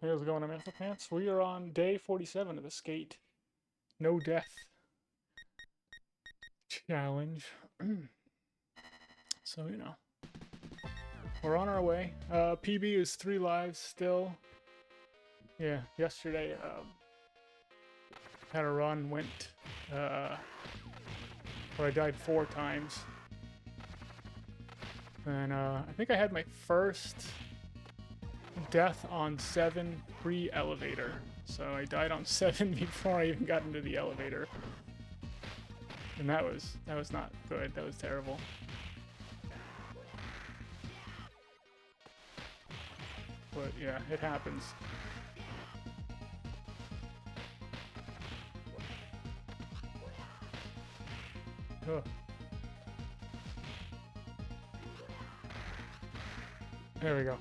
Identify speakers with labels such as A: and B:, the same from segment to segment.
A: Hey, how's it going? I'm Anthopants. We are on day 47 of the Skate No Death Challenge. So, we're on our way. PB is 3 lives still. Yeah, yesterday had a run, went, where I died 4 times. And I think I had my first death on 7 pre-elevator. So I died on 7 before I even got into the elevator. And that was not good. That was terrible. But yeah, it happens. Ugh. There we go.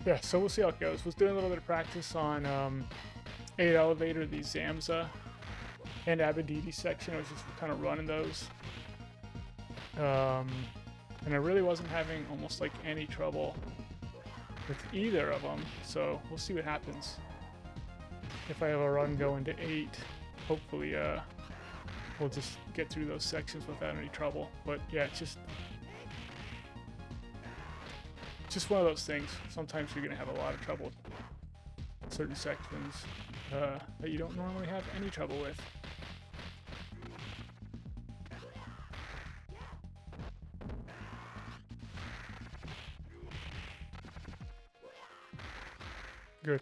A: Yeah, so we'll see how it goes. Was doing a little bit of practice on 8 elevator, the Zamza and Abadidi section. I was just kind of running those. And I really wasn't having almost like any trouble with either of them. So we'll see what happens. If I have a run going to 8, hopefully we'll just get through those sections without any trouble. But yeah, it's just one of those things. Sometimes you're going to have a lot of trouble with certain sections that you don't normally have any trouble with. Good.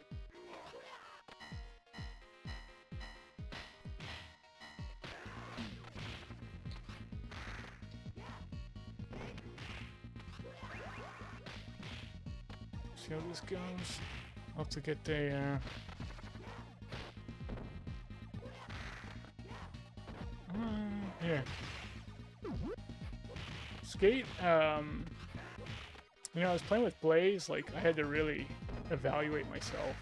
A: See how this goes. I'll have to get a yeah. Skate, I was playing with Blaze, like, I had to really evaluate myself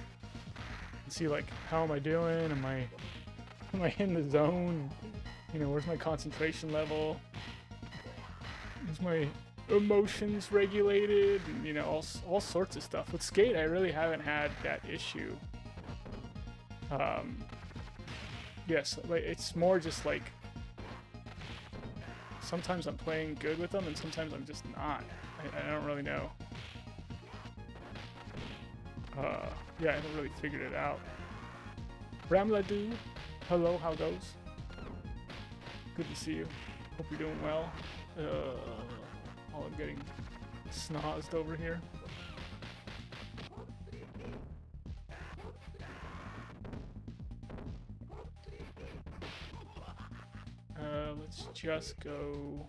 A: and see, like, how am I doing? Am I in the zone? Where's my concentration level? Is my emotions regulated? And, all sorts of stuff. With Skate, I really haven't had that issue. Yes, like, it's more just, like, sometimes I'm playing good with them, and sometimes I'm just not. I don't really know. Yeah, I haven't really figured it out. Ramladu, hello, how goes? Good to see you. Hope you're doing well. I'm getting snozzed over here. Let's just go.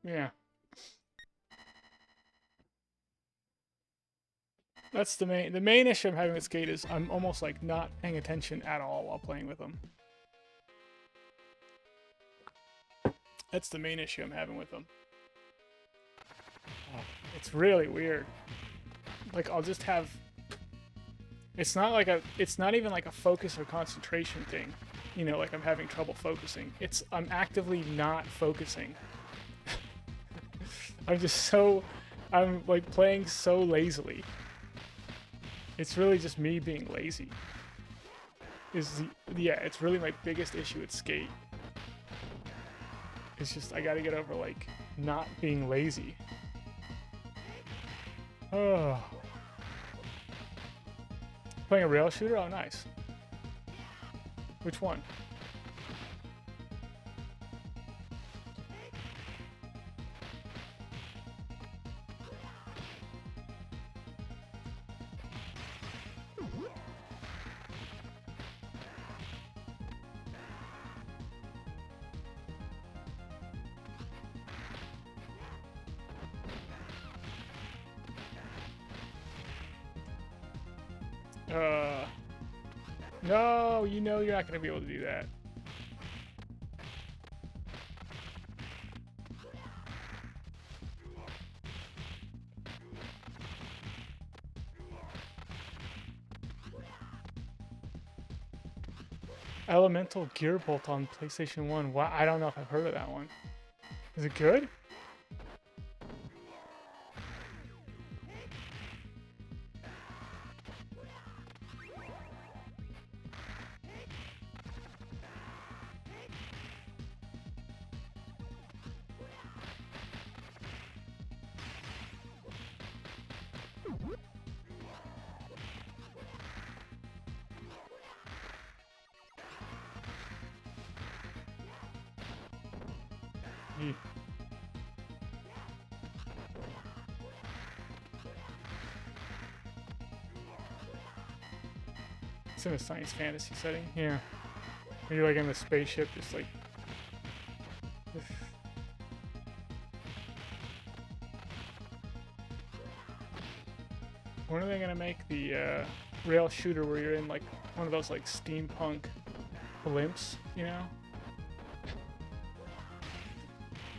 A: Yeah. That's the main issue I'm having with Skate is I'm almost like not paying attention at all while playing with them. That's the main issue I'm having with them. It's really weird. Like, I'll just have... It's not even like a focus or concentration thing. Like I'm having trouble focusing. I'm actively not focusing. I'm like playing so lazily. It's really just me being lazy. It's really my biggest issue with Skate. It's just I gotta get over like not being lazy. Oh. Playing a rail shooter? Oh, nice. Which one? No, you're not gonna be able to do that. Elemental Gearbolt on PlayStation 1. Wow, I don't know if I've heard of that one. Is it good? Yee. It's in a science fantasy setting. Yeah. Are you like in the spaceship, just like. When are they gonna make the rail shooter where you're in like one of those like steampunk blimps, you know?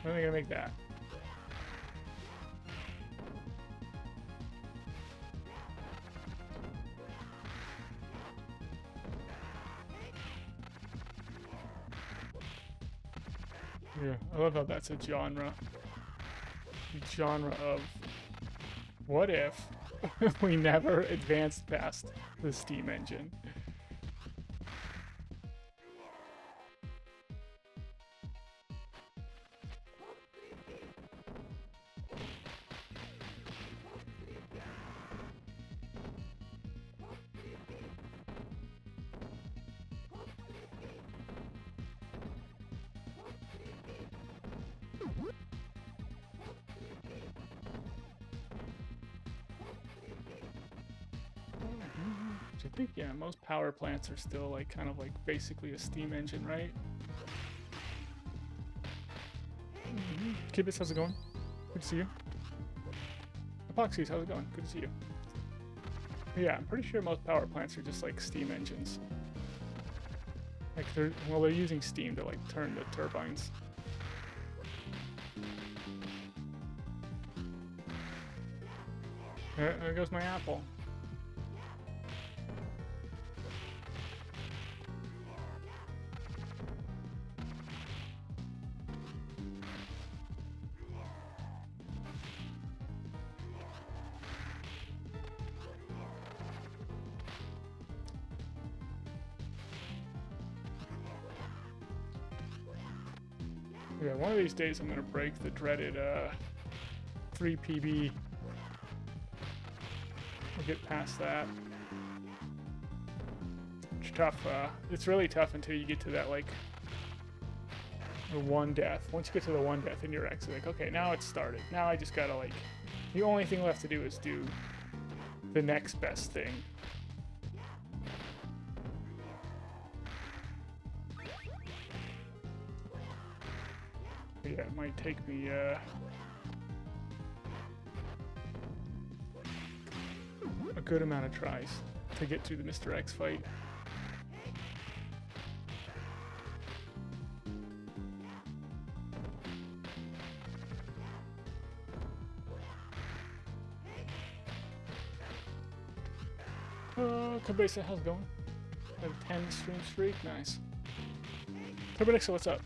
A: When are they gonna make that? Yeah, I love how that's a genre. Genre of what if we never advanced past the steam engine? I think, yeah, most power plants are still like kind of like basically a steam engine, right? Kibitz, how's it going? Good to see you. Epoxies, how's it going? Good to see you. Yeah, I'm pretty sure most power plants are just like steam engines. Like they're using steam to like turn the turbines. There goes my apple. Yeah, one of these days I'm gonna break the dreaded 3 PB. We'll get past that. It's tough. It's really tough until you get to that like the 1 death. Once you get to the 1 death in your X, like, okay, now it's started. Now I just gotta like, the only thing left to do is do the next best thing. Yeah, it might take me a good amount of tries to get through the Mr. X fight. Kabesa, how's it going? Have a 10 stream streak, nice. Turbonixa, what's up?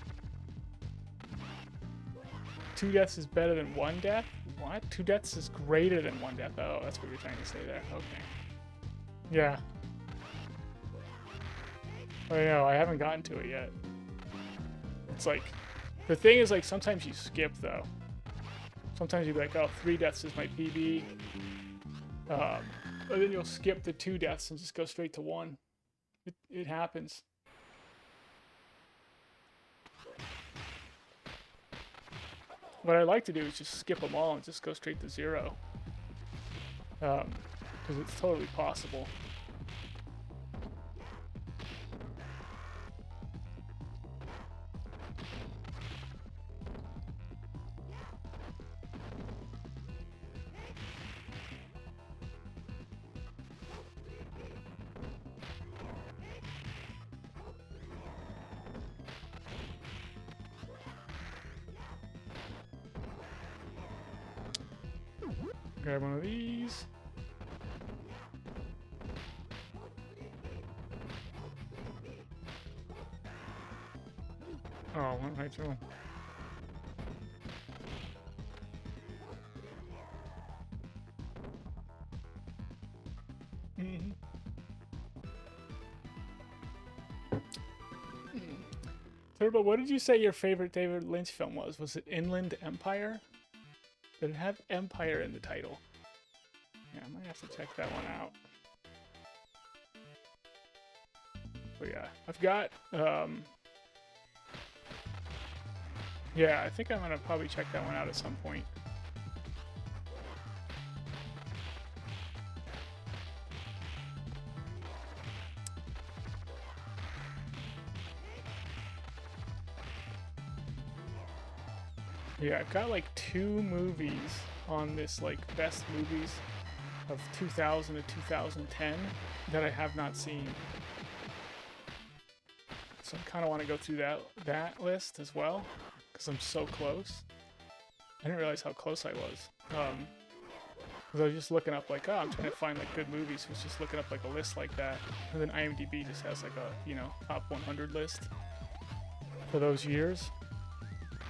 A: 2 deaths is better than 1 death? What? 2 deaths is greater than 1 death. Oh, that's what you're trying to say there. Okay. Yeah. I know, I haven't gotten to it yet. It's like, the thing is like, sometimes you skip though. Sometimes you'll be like, oh, 3 deaths is my PB. But then you'll skip the 2 deaths and just go straight to 1. It happens. What I like to do is just skip them all and just go straight to 0. Because it's totally possible. Grab one of these. right to him. Mm-hmm. Turbo, what did you say your favorite David Lynch film was? Was it Inland Empire? Did it have Empire in the title? Yeah, I might have to check that one out. But yeah, I've got, yeah, I think I'm gonna probably check that one out at some point. Yeah, I've got like 2 movies on this like best movies of 2000 to 2010 that I have not seen. So I kind of want to go through that list as well because I'm so close. I didn't realize how close I was. Because I was just looking up like, oh, I'm trying to find like good movies. I was just looking up like a list like that, and then IMDb just has like a, you know, top 100 list for those years.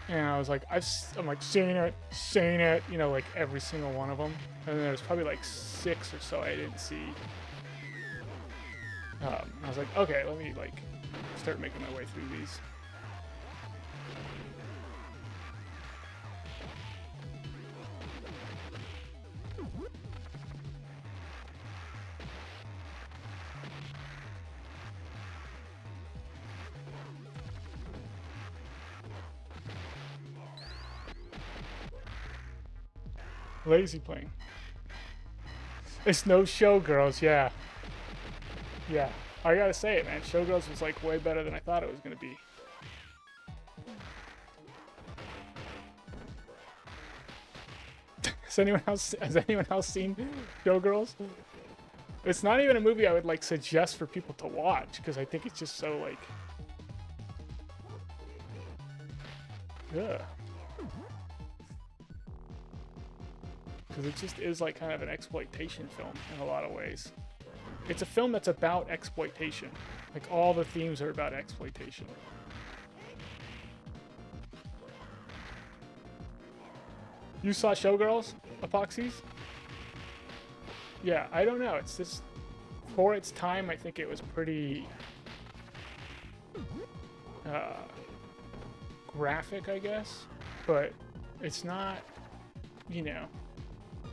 A: And I was like, I'm like seen it, you know, like every single one of them. And then there's probably like 6 or so I didn't see. I was like, okay, let me like start making my way through these. Lazy playing. It's no Showgirls, yeah. Yeah, I gotta say it, man. Showgirls was like way better than I thought it was gonna be. Has anyone else seen Showgirls? It's not even a movie I would like suggest for people to watch because I think it's just so like, ugh. Because it just is like kind of an exploitation film in a lot of ways. It's a film that's about exploitation. Like all the themes are about exploitation. You saw Showgirls, Epoxies? Yeah, I don't know. It's just, for its time, I think it was pretty graphic, I guess. But it's not, you know,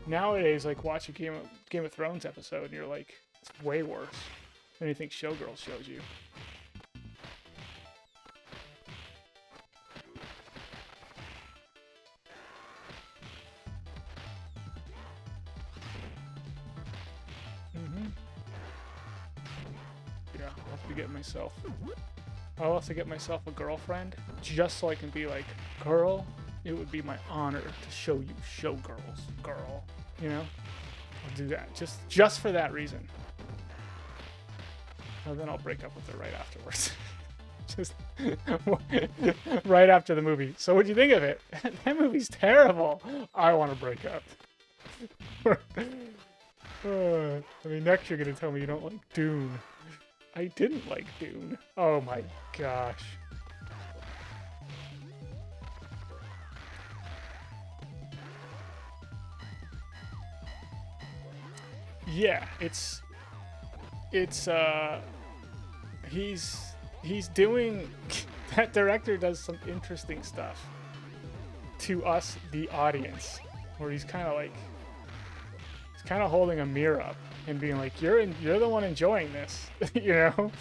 A: nowadays, like, watch a Game of Thrones episode and you're like, it's way worse than anything Showgirls shows you. Yeah, I'll have to get myself... I'll also get myself a girlfriend, just so I can be like, girl, it would be my honor to show you Showgirls, girl. You know? I'll do that, just for that reason. And then I'll break up with her right afterwards. Just right after the movie. So what'd you think of it? That movie's terrible. I want to break up. I mean, next you're going to tell me you don't like Dune. I didn't like Dune. Oh my gosh. Yeah, he's doing, that director does some interesting stuff to us, the audience, where he's kind of holding a mirror up and being like, you're the one enjoying this, you know?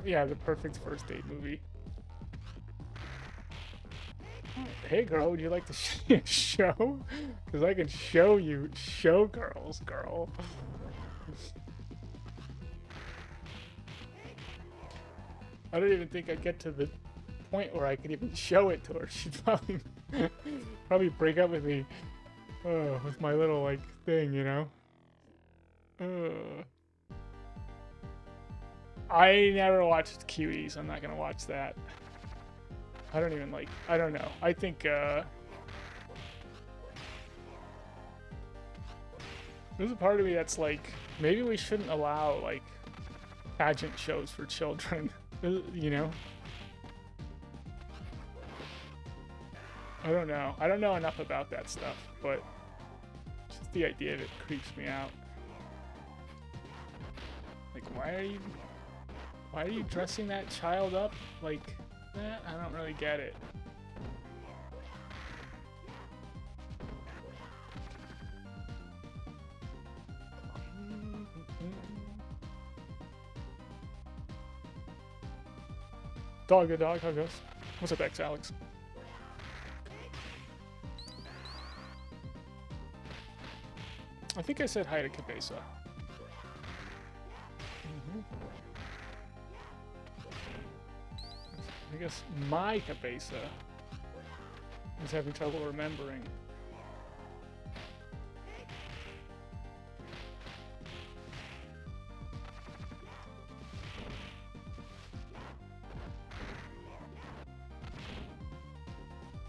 A: Yeah, the perfect first date movie. Hey girl, would you like to see a show? Because I can show you Showgirls, girl. I don't even think I'd get to the point where I could even show it to her. She'd probably break up with me with my little like thing, you know? I never watched Cuties. I'm not gonna watch that. I don't even like, I don't know. I think, there's a part of me that's like, maybe we shouldn't allow, like, pageant shows for children, you know? I don't know. I don't know enough about that stuff, but just the idea of it creeps me out. Like, why are you dressing that child up like that? I don't really get it. Dog, good dog, how goes? What's up, X Alex? I think I said hi to Cabeza. I guess my Cabeza is having trouble remembering.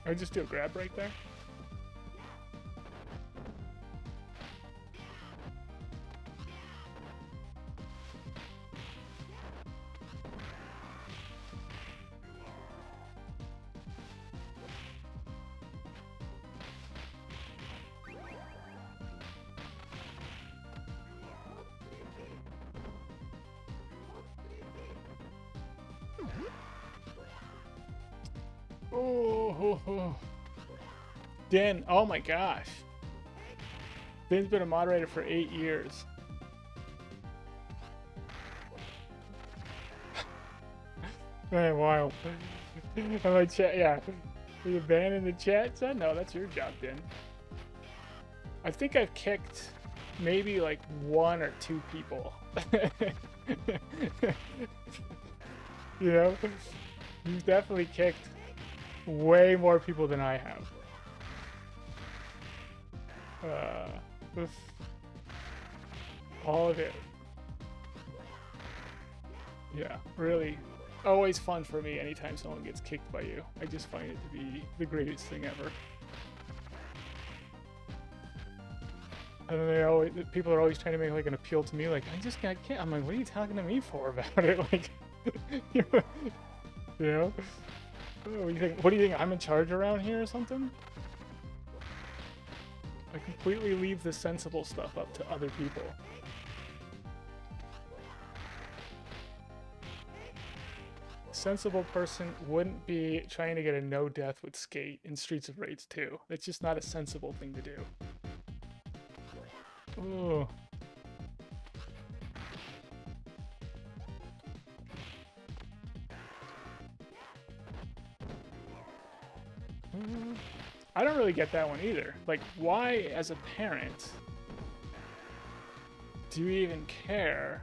A: I just do a grab right there. Oh. Dan, oh my gosh. Dan's been a moderator for 8 years. Man, wow. I'm like, chat, yeah. Are you banned in the chat, son? No, that's your job, Dan. I think I've kicked maybe like 1 or 2 people. You know? You've definitely kicked way more people than I have. All of it. Yeah, really. Always fun for me anytime someone gets kicked by you. I just find it to be the greatest thing ever. And then people are always trying to make like an appeal to me, like, I just got kicked. I'm like, what are you talking to me for about it? Like, you know? What do you think? I'm in charge around here or something? I completely leave the sensible stuff up to other people. A sensible person wouldn't be trying to get a no death with Skate in Streets of Rage 2. That's just not a sensible thing to do. Ooh. I don't really get that one either. Like, why, as a parent, do you even care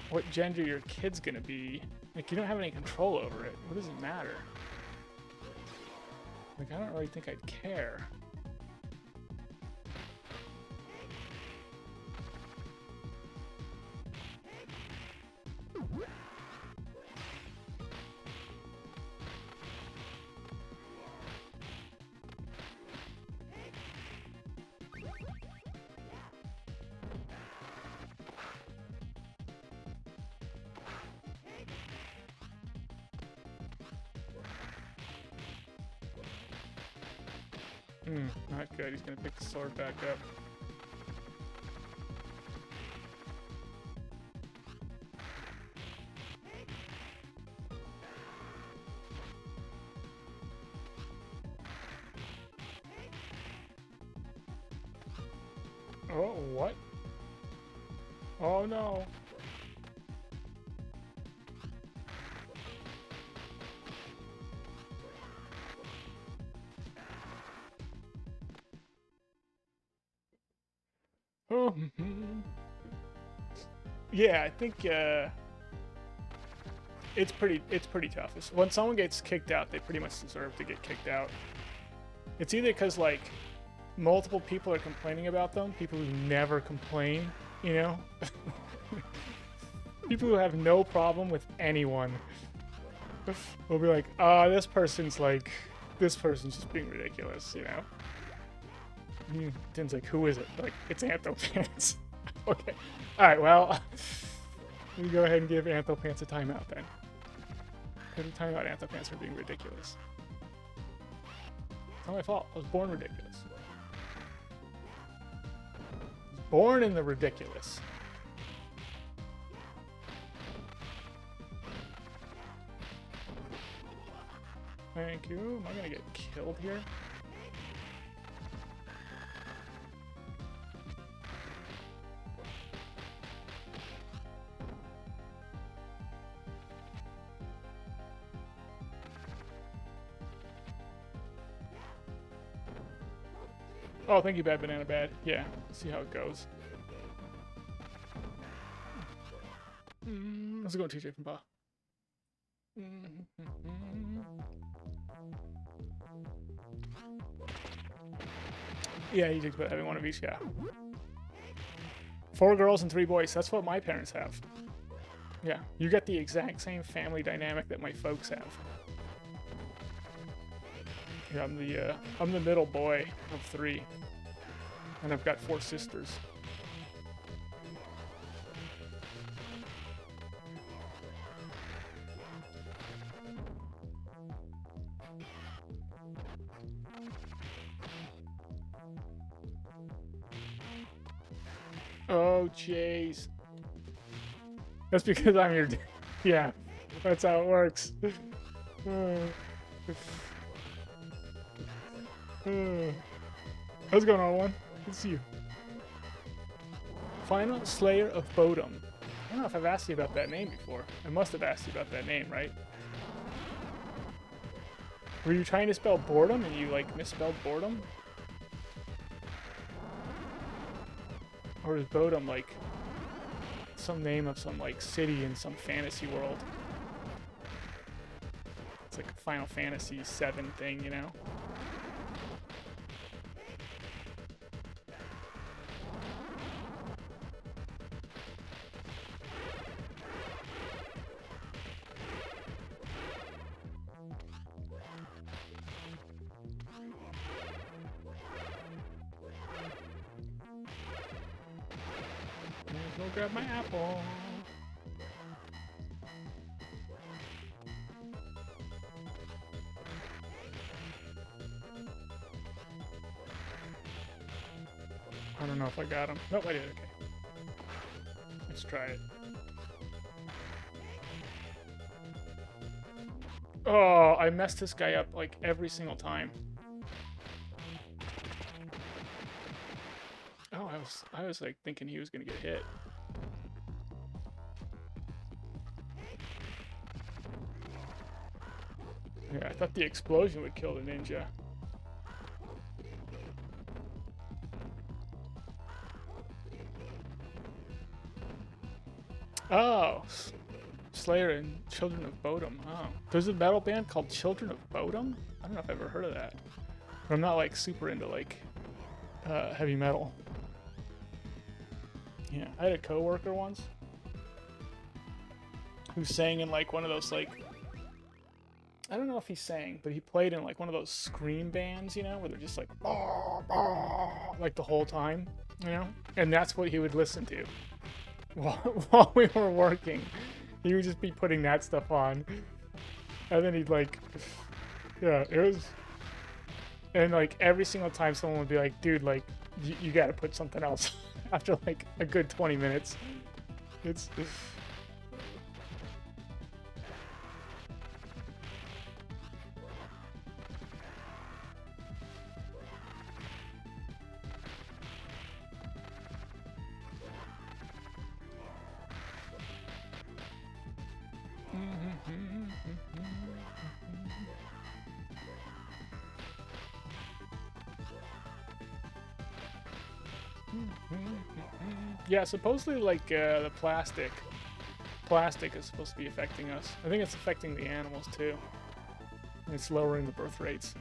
A: what gender your kid's gonna be? Like, you don't have any control over it. What does it matter? Like, I don't really think I'd care. Not good. He's gonna pick the sword back up. Oh, what? Oh no. Oh, yeah, I think it's pretty tough. When someone gets kicked out, they pretty much deserve to get kicked out. It's either because like multiple people are complaining about them, people who never complain, you know, people who have no problem with anyone, We'll be like, this person's just being ridiculous, you know? Din's like, who is it? Like, it's Anthopants. Okay. Alright, well, we go ahead and give Anthopants a timeout then. Give a timeout, Anthopants, for being ridiculous. It's not my fault. I was born ridiculous. Born in the ridiculous. Thank you. Am I gonna get killed here? Oh, thank you, Bad Banana Bad. Yeah, see how it goes. Let's go TJ from Ba. Yeah, he talks about having one of each, yeah. 4 girls and 3 boys. That's what my parents have. Yeah, you get the exact same family dynamic that my folks have. Yeah, I'm the middle boy of 3, and I've got 4 sisters. Oh, jeez. That's because I'm your... Yeah, that's how it works. How's it going on, one? Good to see you. Final Slayer of Bodom. I don't know if I've asked you about that name before. I must have asked you about that name, right? Were you trying to spell boredom and you, like, misspelled boredom? Or is Bodom, like, some name of some, like, city in some fantasy world? It's like a Final Fantasy VII thing, you know? Go grab my apple. I don't know if I got him. Nope, I did. Okay. Let's try it. Oh, I messed this guy up like every single time. Oh, I was like thinking he was gonna get hit. Yeah, I thought the explosion would kill the ninja. Oh, Slayer and Children of Bodom. Oh, there's a metal band called Children of Bodom? I don't know if I've ever heard of that. But I'm not like super into like heavy metal. Yeah, I had a coworker once who sang in like one of those like, I don't know if he sang, but he played in like one of those scream bands, you know, where they're just like, like the whole time, you know? And that's what he would listen to while we were working. He would just be putting that stuff on. And then he'd like, yeah, it was, and like every single time someone would be like, dude, like, you gotta put something else after like a good 20 minutes. It's yeah, supposedly like the plastic is supposed to be affecting us. I think it's affecting the animals too. It's lowering the birth rates.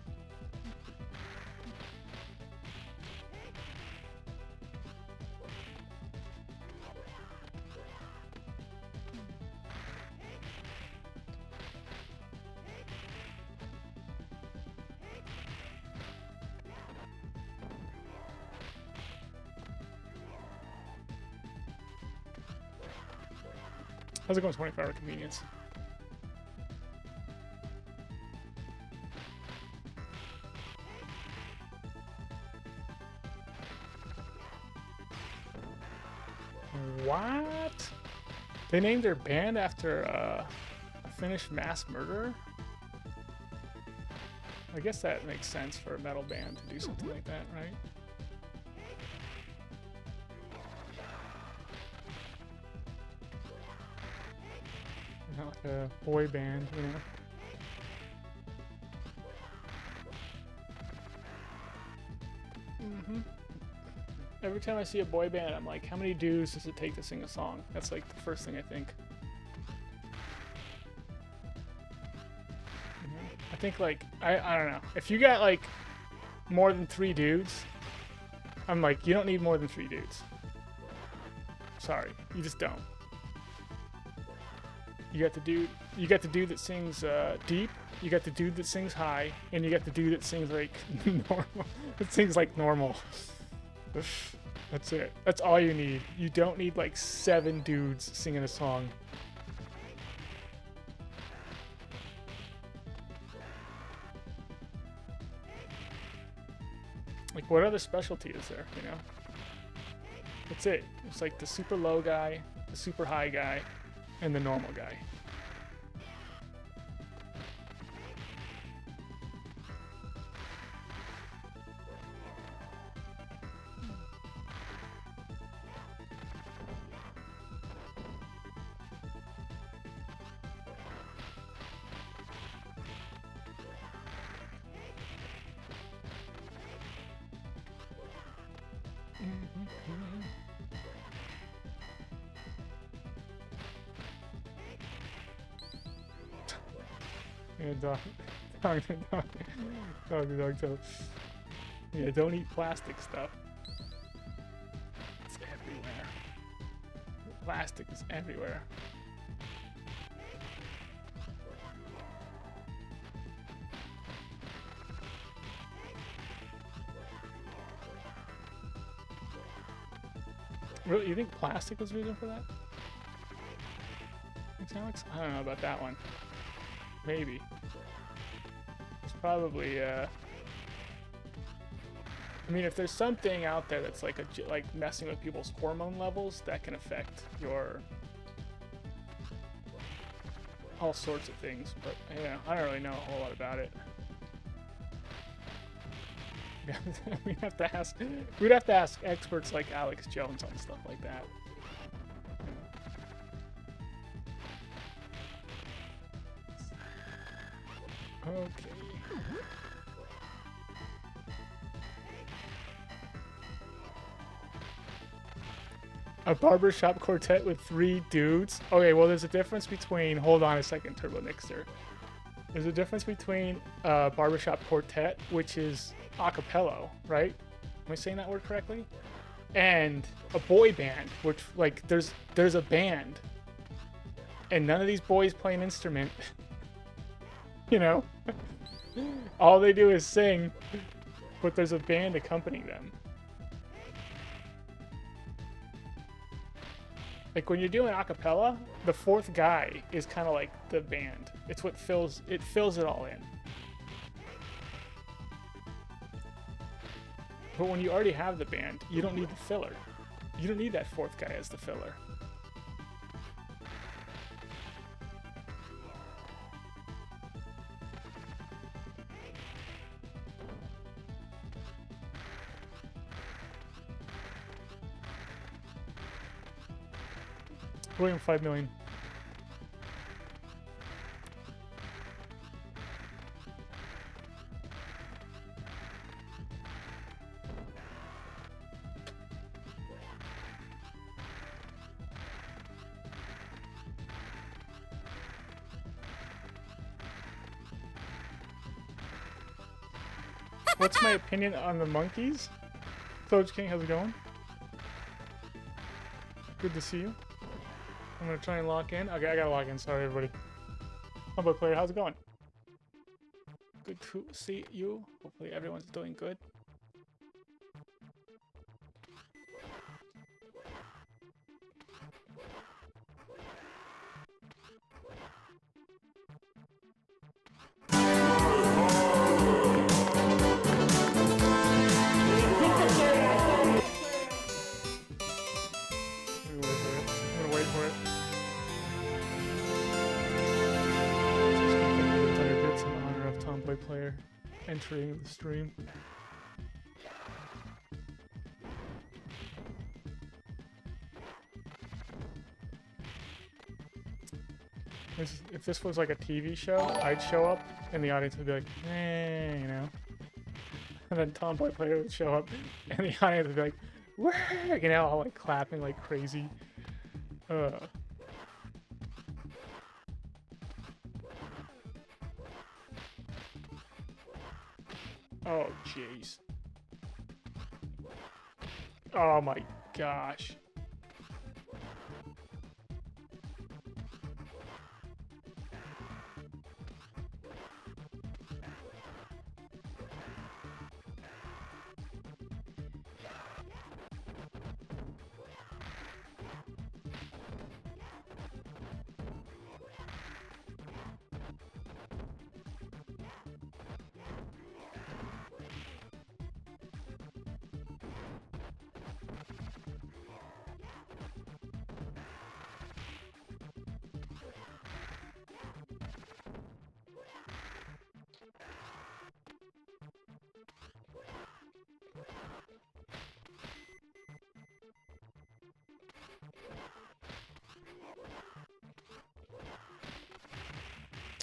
A: How's it going, 24-hour convenience? What? They named their band after a Finnish mass murderer? I guess that makes sense for a metal band to do something like that, right? Not like a boy band, you know? Every time I see a boy band, I'm like, how many dudes does it take to sing a song? That's like the first thing I think. I think like, I don't know. If you got like more than 3 dudes, I'm like, you don't need more than 3 dudes. Sorry, you just don't. You got the dude that sings deep, you got the dude that sings high, and you got the dude that sings like normal. That sings like normal. That's it. That's all you need. You don't need like 7 dudes singing a song. Like, what other specialty is there, you know? That's it. It's like the super low guy, the super high guy, and the normal guy. Yeah, dog. So, yeah, don't eat plastic stuff. It's everywhere. Plastic is everywhere. Really, you think plastic was the reason for that? Alex? I don't know about that one. Maybe. It's probably, I mean, if there's something out there that's like like messing with people's hormone levels, that can affect your all sorts of things. But yeah, I don't really know a whole lot about it. We'd have to ask experts like Alex Jones on stuff like that. Okay. A barbershop quartet with 3 dudes? Okay, well, there's a difference between... Hold on a second, Turbo Nixter. There's a difference between a barbershop quartet, which is a cappella, right? Am I saying that word correctly? And a boy band, which, like, there's a band. And none of these boys play an instrument. You know? All they do is sing, but there's a band accompanying them. Like when you're doing a cappella, the 4th guy is kind of like the band. It's what fills it all in. But when you already have the band, you don't need the filler. You don't need that 4th guy as the filler. William 5 million. What's my opinion on the monkeys? Toad King, how's it going? Good to see you. I'm gonna try and lock in. Okay, I gotta log in. Sorry, everybody. Humble player, how's it going? Good to see you. Hopefully everyone's doing good. player entering the stream. If this was like a TV show, I'd show up and the audience would be like, eh, you know. And then Tomboy Player would show up and the audience would be like, wah, you know, all like clapping like crazy. Oh, jeez. Oh my gosh.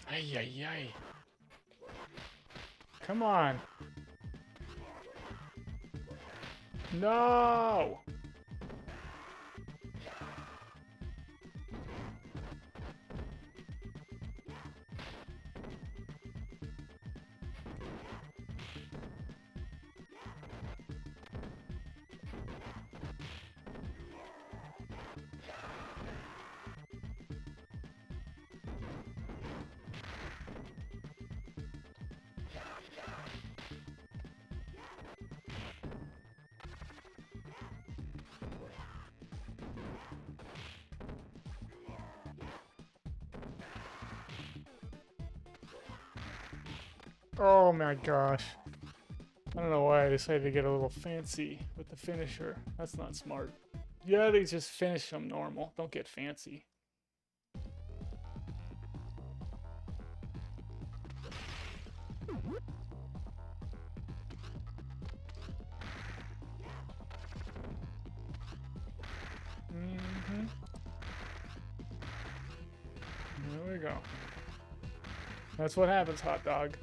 A: Ay, ay, ay. Come on. No! Oh my gosh. I don't know why I decided to get a little fancy with the finisher. That's not smart. Yeah, they just finish them normal. Don't get fancy. Mm-hmm. There we go. That's what happens, hot dog.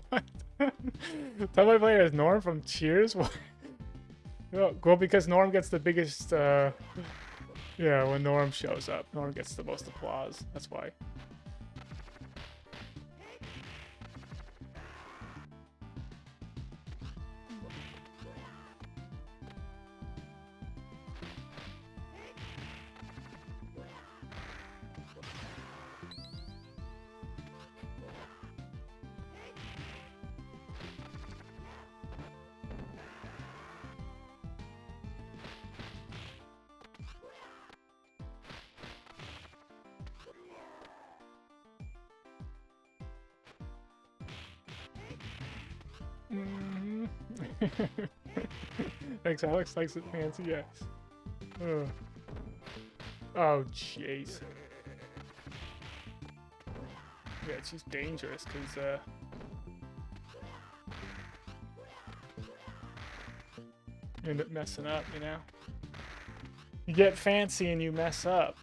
A: What? Tell my player is Norm from Cheers? What? Well, because Norm gets the biggest, yeah, when Norm shows up, Norm gets the most applause. That's why. Mm-hmm. Thanks, Alex. Likes it fancy, yes. Ugh. Oh, jeez. Yeah, it's just dangerous, because, you end up messing up, you know? You get fancy and you mess up.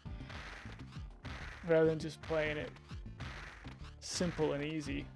A: Rather than just playing it simple and easy.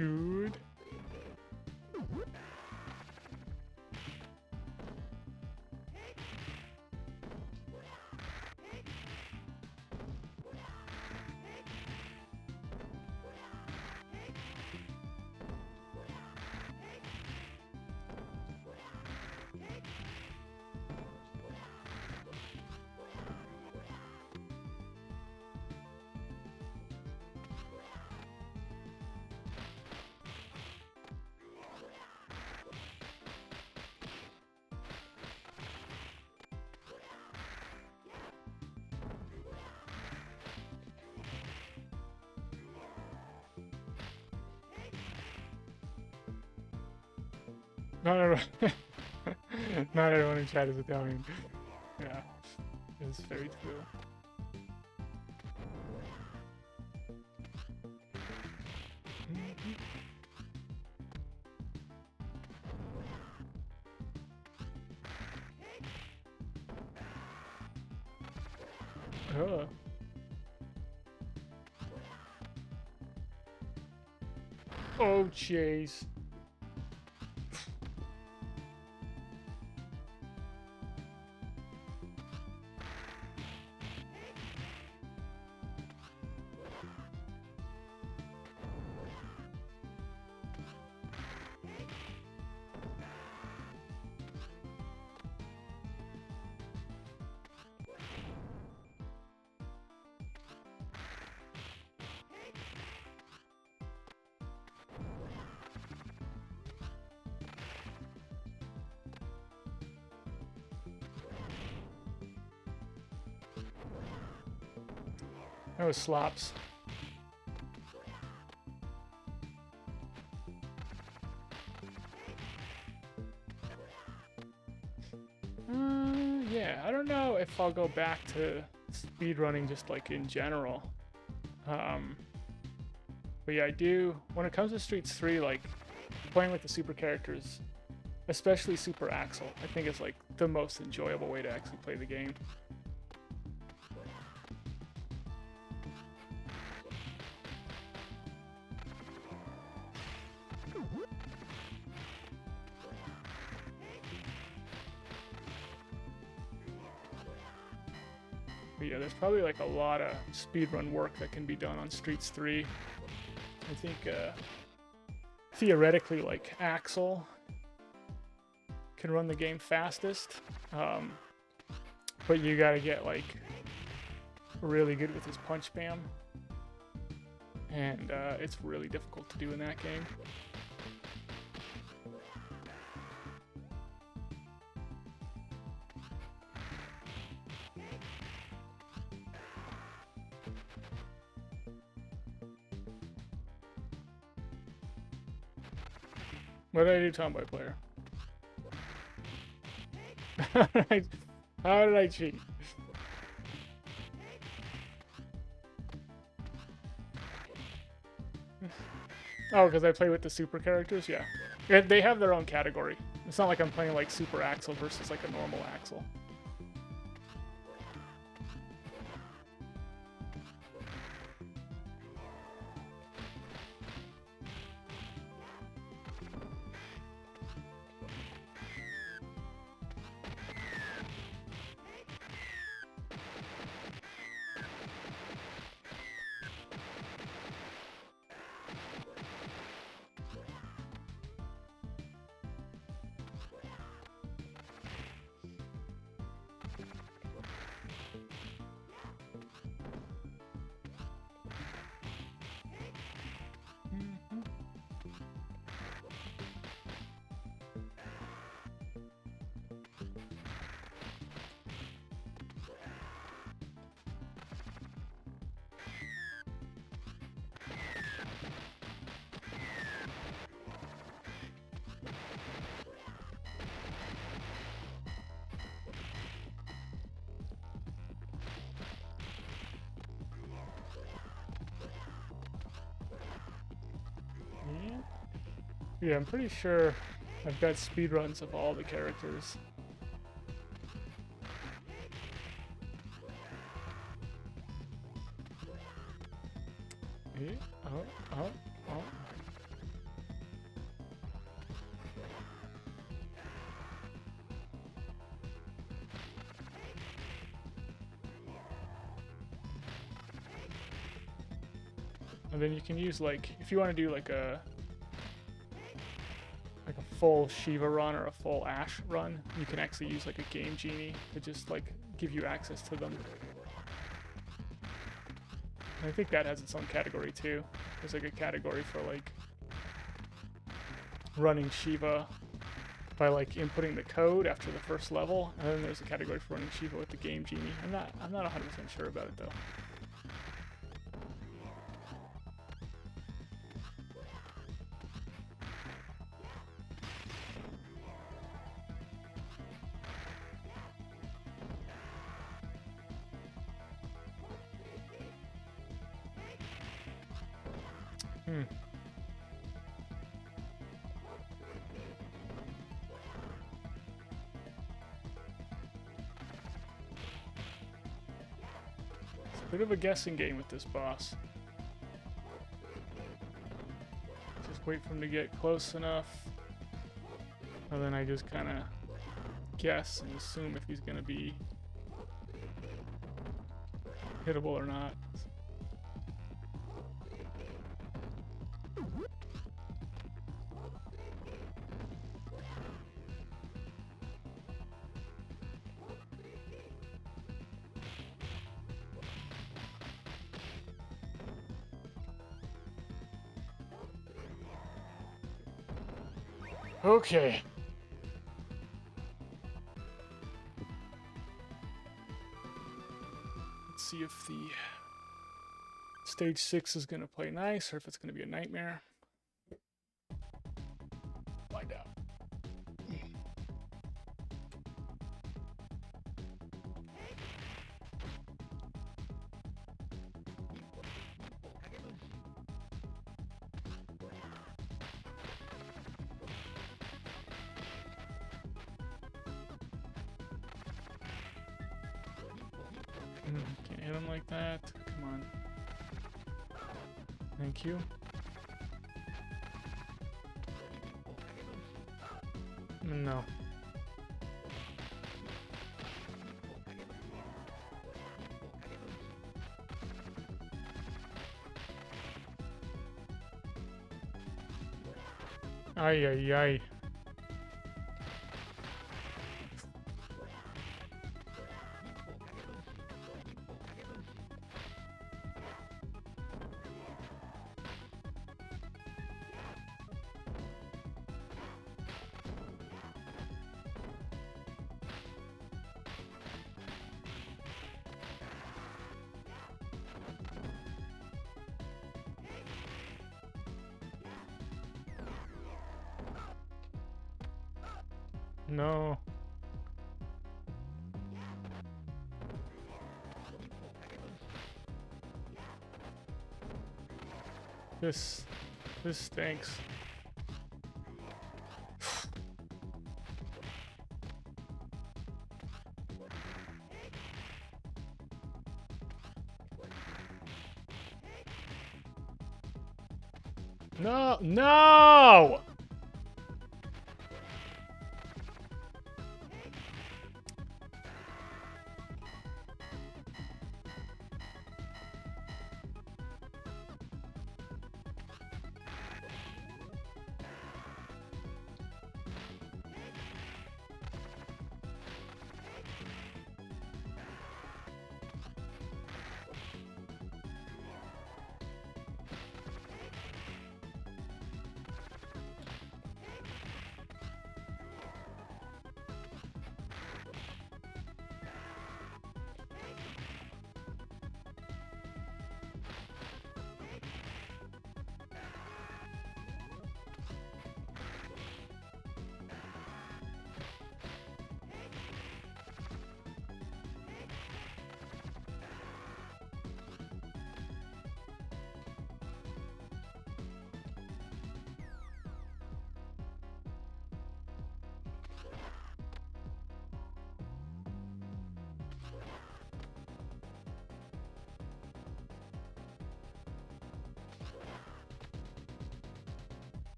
A: good. Not everyone, not everyone in chat is Italian. Yeah, it's very true. Oh. Oh, jeez. That was slops. Yeah, I don't know if I'll go back to speedrunning just like in general. But yeah, I do. When it comes to Streets 3, like playing with the super characters, especially Super Axel, I think is like the most enjoyable way to actually play the game. But yeah, there's probably like a lot of speedrun work that can be done on Streets 3. I think theoretically, like Axel can run the game fastest, but you gotta get like really good with his punch spam, and it's really difficult to do in that game. What did I do, Tomboy Player? How did I cheat? Oh, because I play with the super characters? Yeah. They have their own category. It's not like I'm playing like Super Axel versus like a normal Axel. Yeah, I'm pretty sure I've got speedruns of all the characters. Yeah. Oh. And then you can use like, if you want to do like a full Shiva run or a full Ash run, you can actually use like a Game Genie to just like give you access to them. And I think that has its own category too. There's like a category for like running Shiva by like inputting the code after the first level, and then there's a category for running Shiva with the Game Genie. I'm not 100% sure about it though. It's a bit of a guessing game with this boss. Just wait for him to get close enough, and then I just kind of guess and assume if he's going to be hittable or not. Okay. Let's see if the stage 6 is going to play nice or if it's going to be a nightmare. Find out. Can't hit him like that. Come on. Thank you. No. Ay, ay, ay. No. This stinks. No, no!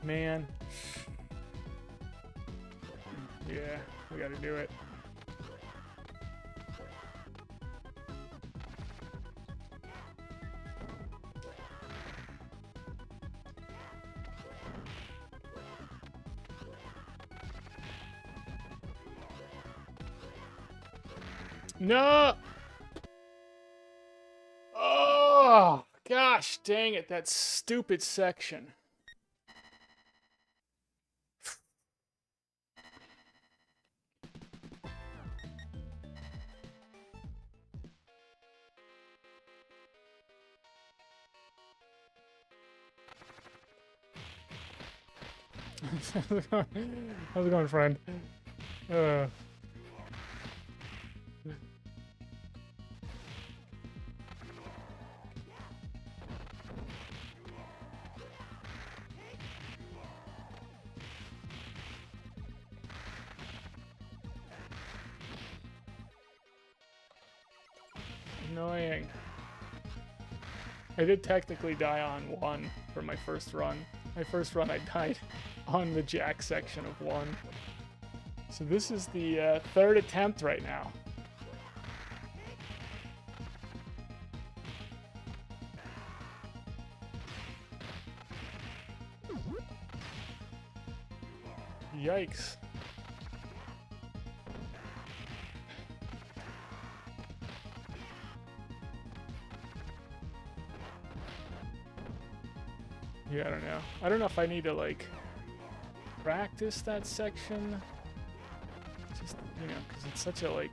A: man. Yeah, we gotta do it. No! Oh, gosh dang it, that stupid section. How's it going, friend? Annoying. I did technically die on 1 for my first run. My first run I died on the jack section of 1. So this is the 3rd attempt right now. Yikes. Yeah, I don't know. I don't know if I need to, like, practice that section. Just, you know, because it's such a, like...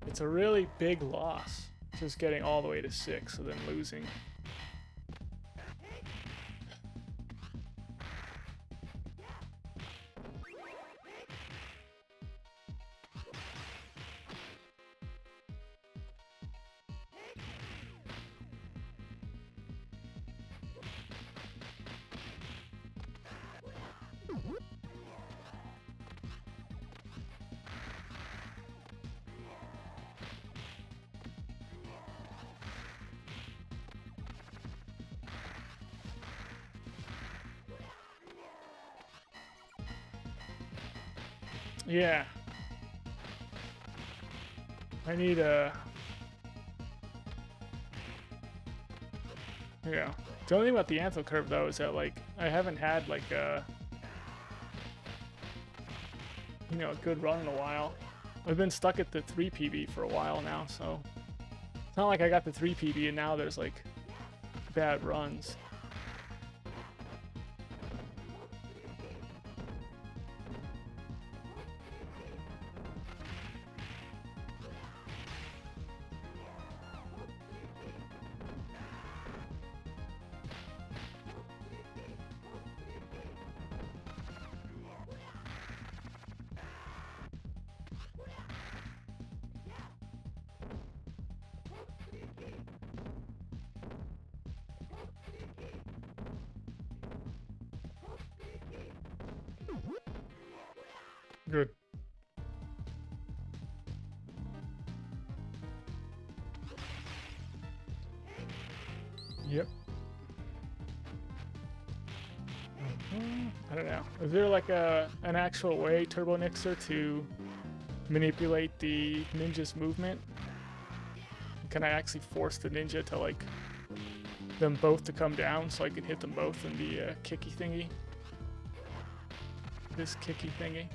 A: It's a really big loss. Just getting all the way to 6, and then losing. Yeah. I need a... Yeah. The only thing about the Anthel curve, though, is that, like, I haven't had, like, a... You know, a good run in a while. I've been stuck at the 3 PB for a while now, so... It's not like I got the 3 PB and now there's, like, bad runs. Good. Yep. I don't know. Is there like an actual way, Turbo Nixer, to manipulate the ninja's movement? Can I actually force the ninja to, like, them both to come down so I can hit them both in the kicky thingy? This kicky thingy.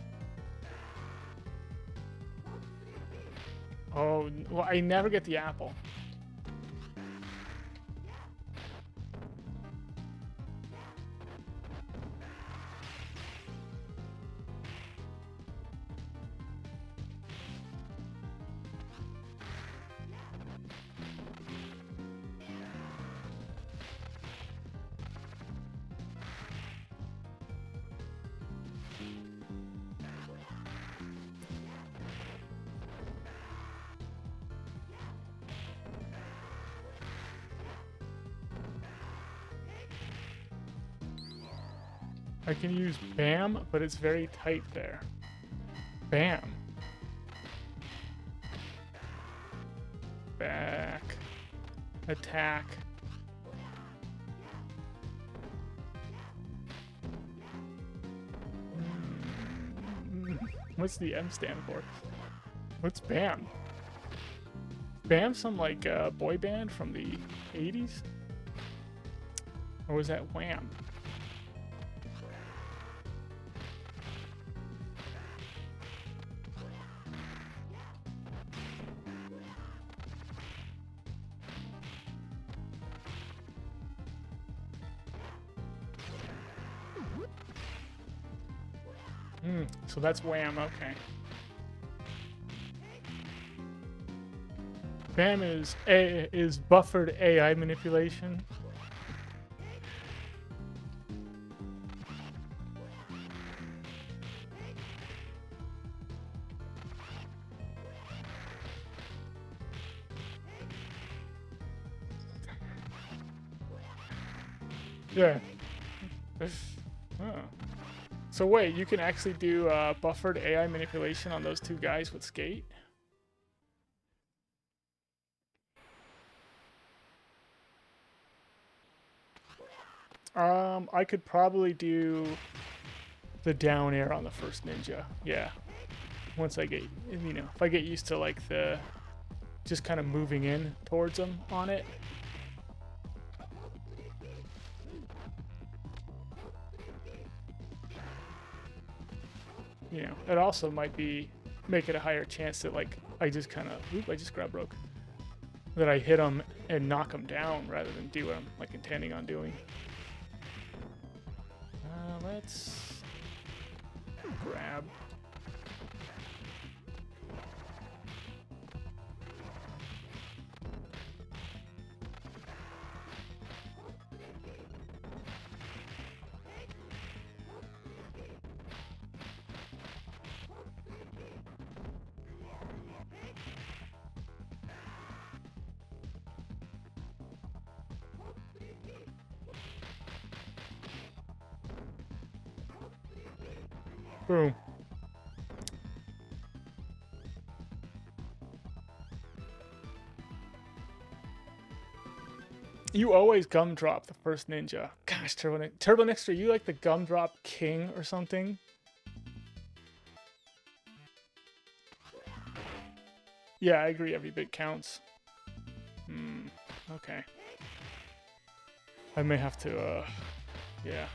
A: Oh, well, I never get the apple. I can use BAM, but it's very tight there. BAM. Back. attack. What's the M stand for? What's BAM? BAM some like boy band from the 80s? Or was that Wham? So that's Wham, okay. BAM is buffered AI manipulation. Yeah. Oh. So wait, you can actually do buffered AI manipulation on those two guys with skate? I could probably do the down air on the first ninja. Yeah. Once I get, you know, if I get used to like the just kind of moving in towards them on it. You know, it also might be make it a higher chance that like I just kind of, oop, I just grab broke. That I hit them and knock them down rather than do what I'm like intending on doing. Let's grab. Boom. You always gumdrop the first ninja. Gosh, Turbo Nix, are you like the gumdrop king or something? Yeah, I agree. Every bit counts. Okay. I may have to, yeah.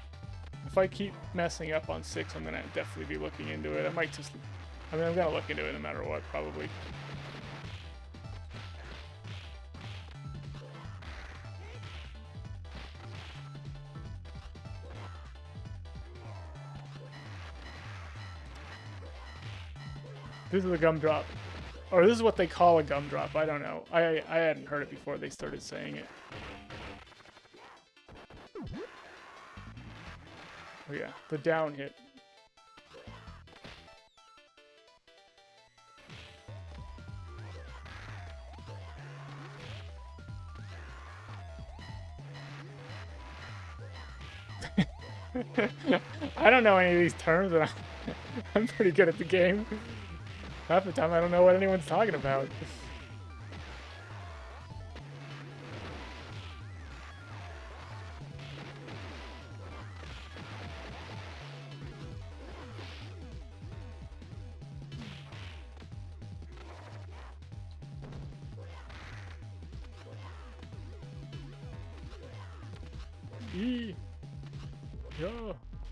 A: If I keep messing up on 6, I'm gonna definitely be looking into it. I might just, I mean, I'm gonna look into it no matter what, probably. This is a gumdrop. Or this is what they call a gumdrop. I don't know. I hadn't heard it before they started saying it. Oh yeah, the down hit. I don't know any of these terms, and I'm pretty good at the game. Half the time I don't know what anyone's talking about.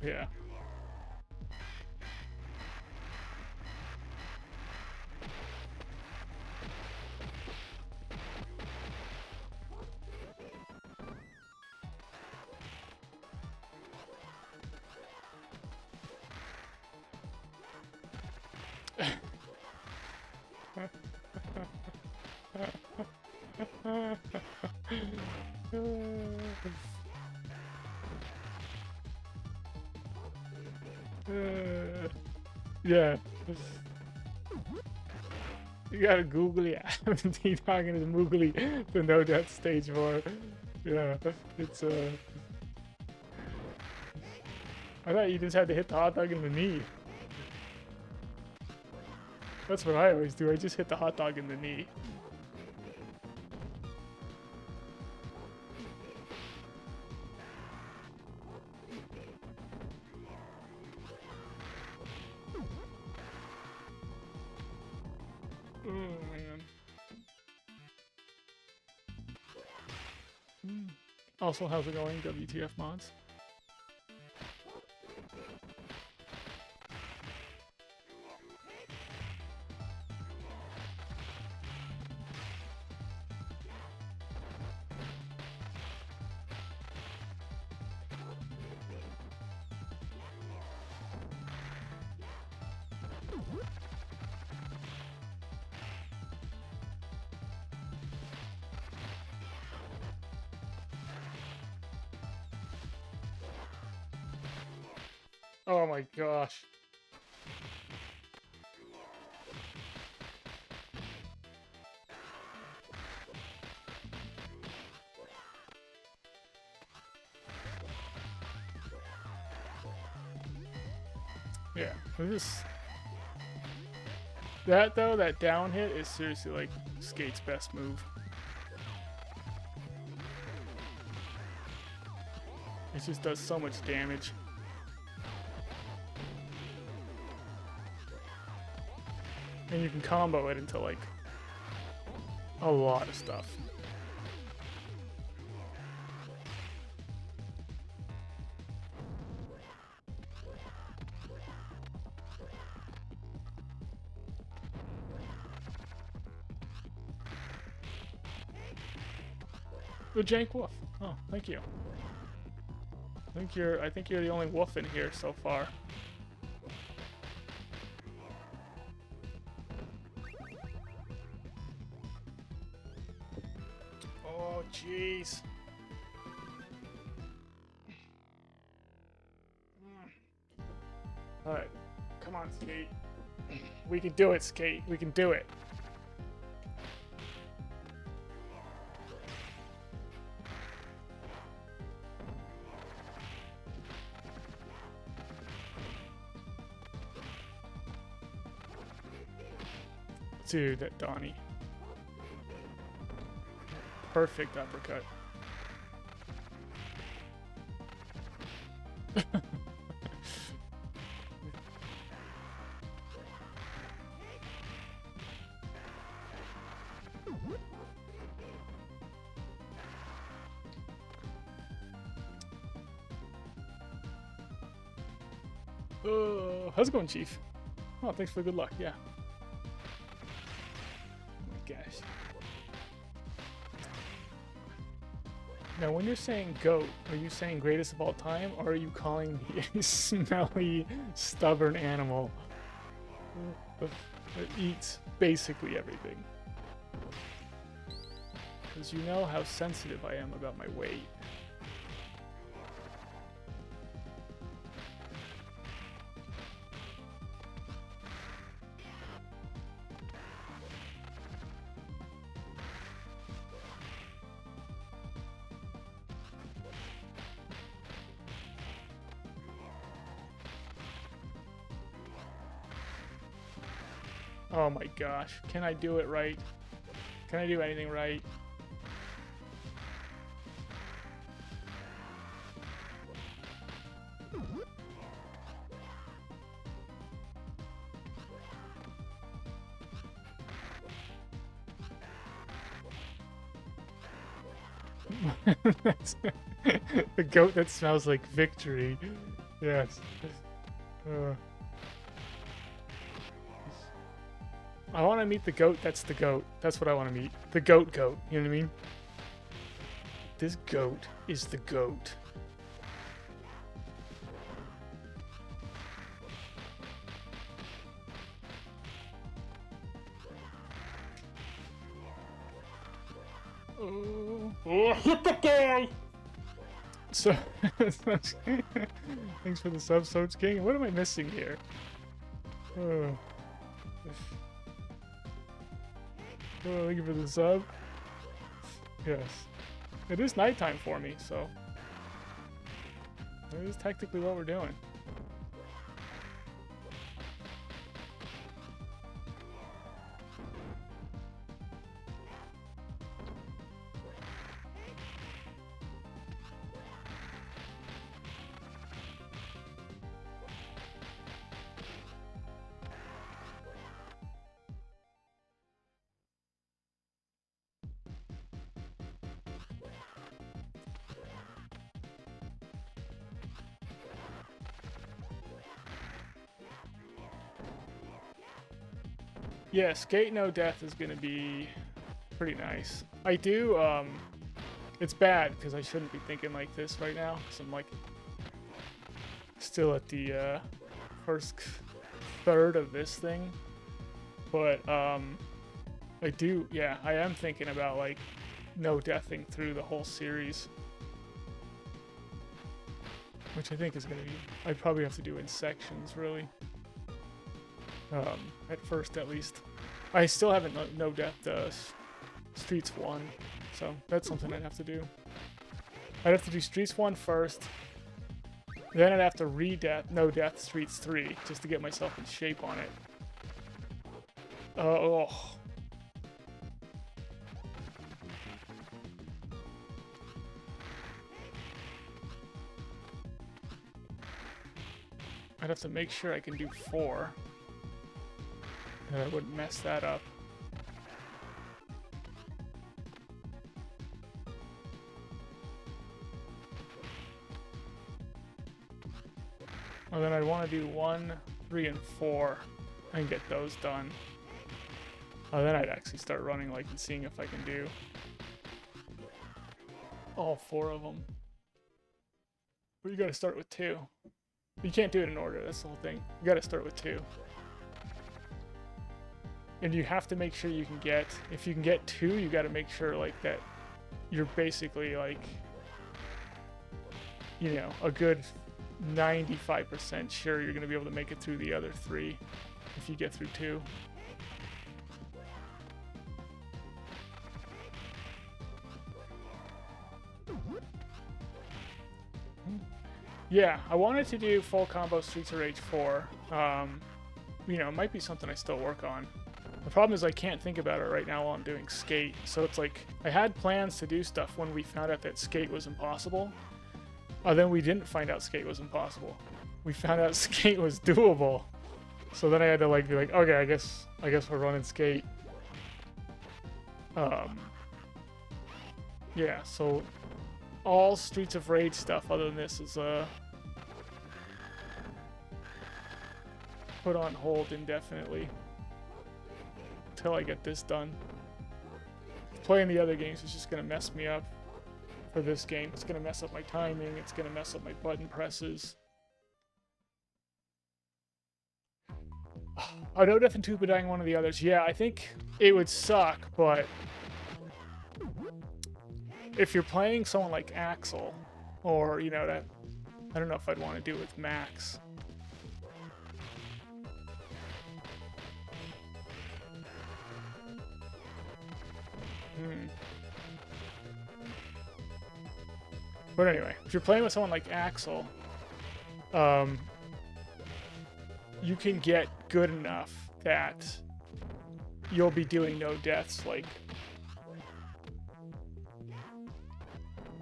A: Yeah. Yeah. You got a googly T talking is moogly to know that stage 4. Yeah, it's I thought you just had to hit the hot dog in the knee. That's what I always do. I just hit the hot dog in the knee. Also, how's it going, WTF mods? Oh my gosh. Yeah, this... That, though, that down hit is seriously, like, Skate's best move. It just does so much damage. And you can combo it into, like, a lot of stuff. The Jank Wolf. Oh, thank you. I think you're the only wolf in here so far. Oh, jeez. Alright. Come on, Skate. We can do it, Skate. We can do it. Dude, that Donnie. Perfect uppercut. How's it going, Chief? Oh, thanks for the good luck, yeah. Gosh. Now, when you're saying GOAT, are you saying greatest of all time, or are you calling me a smelly, stubborn animal that eats basically everything? Because you know how sensitive I am about my weight. Oh my gosh, can I do it right? Can I do anything right? That's the goat that smells like victory. Yes. I want to meet the goat that's the goat. That's what I want to meet. The goat. You know what I mean? This goat is the goat. Oh, hit the guy! So, thanks for the sub, Soach King. What am I missing here? Oh, thank you for the sub. Yes. It is nighttime for me, so it is technically what we're doing. Yeah, skate no death is gonna be pretty nice. I do, it's bad because I shouldn't be thinking like this right now, because I'm like still at the first third of this thing. But I do, yeah, I am thinking about like no deathing through the whole series, which I think is gonna be, I'd probably have to do in sections really. At first at least. I still haven't no death Streets 1, so that's something I'd have to do. I'd have to do Streets 1 first, then I'd have to no death Streets 3 just to get myself in shape on it. Oh. I'd have to make sure I can do 4. And I wouldn't mess that up. And then I'd want to do 1, 3, and 4 and get those done. Then I'd actually start running like and seeing if I can do all 4 of them. But you gotta start with 2. You can't do it in order, that's the whole thing. You gotta start with 2. And you have to make sure you can get, if you can get 2, you gotta make sure like that you're basically like, you know, a good 95% sure you're gonna be able to make it through the other 3 if you get through 2. Yeah, I wanted to do full combo Streets of Rage 4. You know, it might be something I still work on. The problem is I can't think about it right now while I'm doing Skate. So it's like, I had plans to do stuff when we found out that Skate was impossible. Then we didn't find out Skate was impossible. We found out Skate was doable. So then I had to like be like, okay, I guess we're running Skate. Yeah, so all Streets of Rage stuff other than this is put on hold indefinitely until I get this done. Playing the other games is just gonna mess me up for this game. It's gonna mess up my timing, it's gonna mess up my button presses. I know Death and Tuba dying one of the others. Yeah, I think it would suck, but if you're playing someone like Axel, or, you know, that, I don't know if I'd want to do it with Max. But anyway, if you're playing with someone like Axel, you can get good enough that you'll be doing no deaths, like,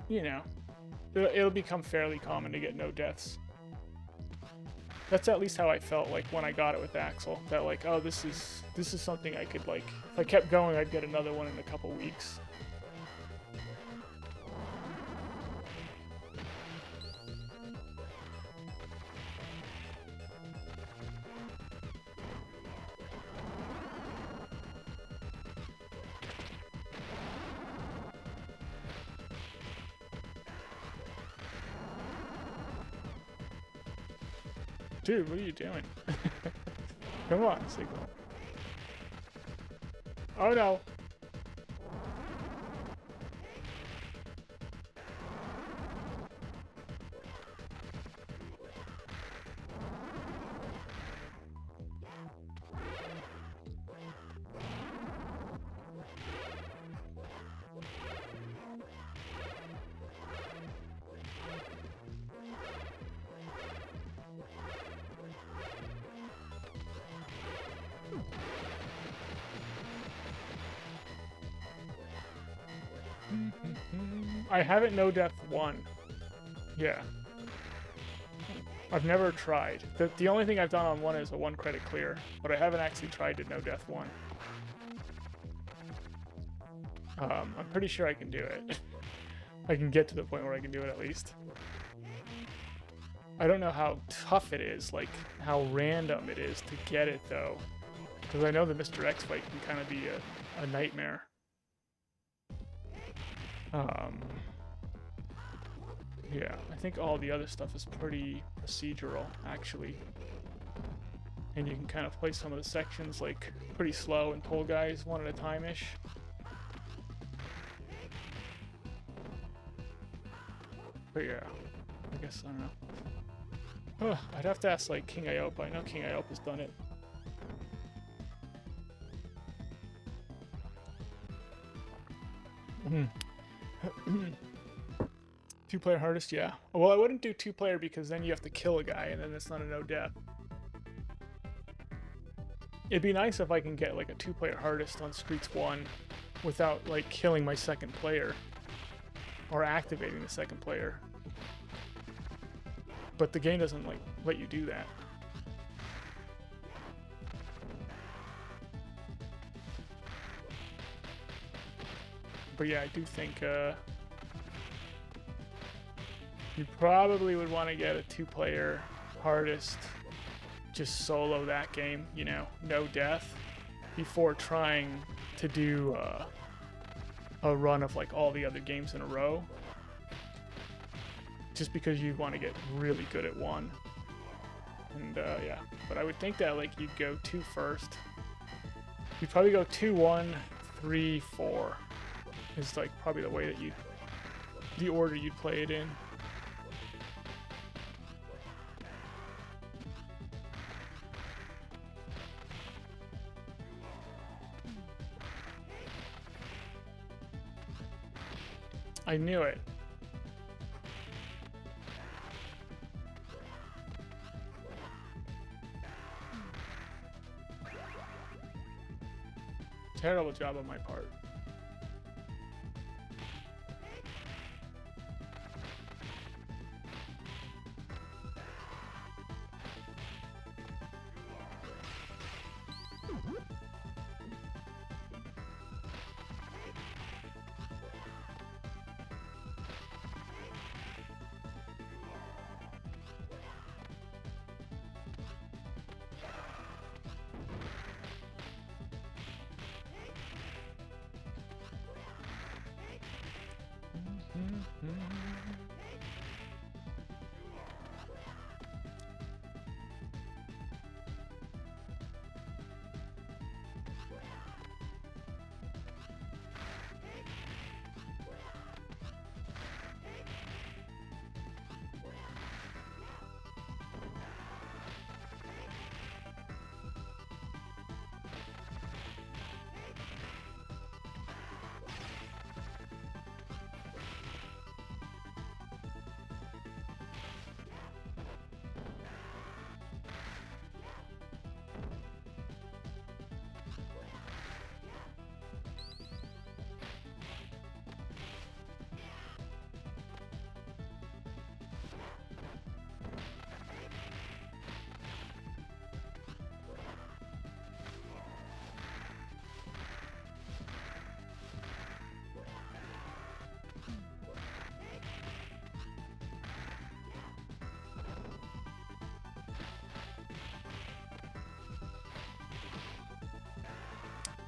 A: you know, it'll become fairly common to get no deaths. That's at least how I felt like when I got it with Axel. That like, oh, this is something I could like, if I kept going, I'd get another one in a couple weeks. Dude, what are you doing? Come on, Sequel. Oh no. I haven't no death 1. Yeah. I've never tried. The only thing I've done on 1 is a 1 credit clear, but I haven't actually tried to no death 1. I'm pretty sure I can do it. I can get to the point where I can do it at least. I don't know how tough it is, like how random it is to get it though. Because I know the Mr. X fight can kind of be a nightmare. Yeah, I think all the other stuff is pretty procedural, actually. And you can kind of play some of the sections like pretty slow and pull guys one at a time-ish. But yeah, I guess, I don't know. Oh, I'd have to ask like King Iopa. I know King Iopa's done it. Two-player hardest, yeah. Well, I wouldn't do two-player because then you have to kill a guy and then it's not a no-death. It'd be nice if I can get like a two-player hardest on Streets 1 without like killing my second player or activating the second player. But the game doesn't like let you do that. But yeah, I do think you probably would want to get a two-player hardest, just solo that game, you know, no death, before trying to do a run of like all the other games in a row. Just because you want to get really good at one. And yeah, but I would think that like you'd go 2 first. You'd probably go 2, 1, 3, 4. Is like probably the way that the order you'd play it in. I knew it. Terrible job on my part.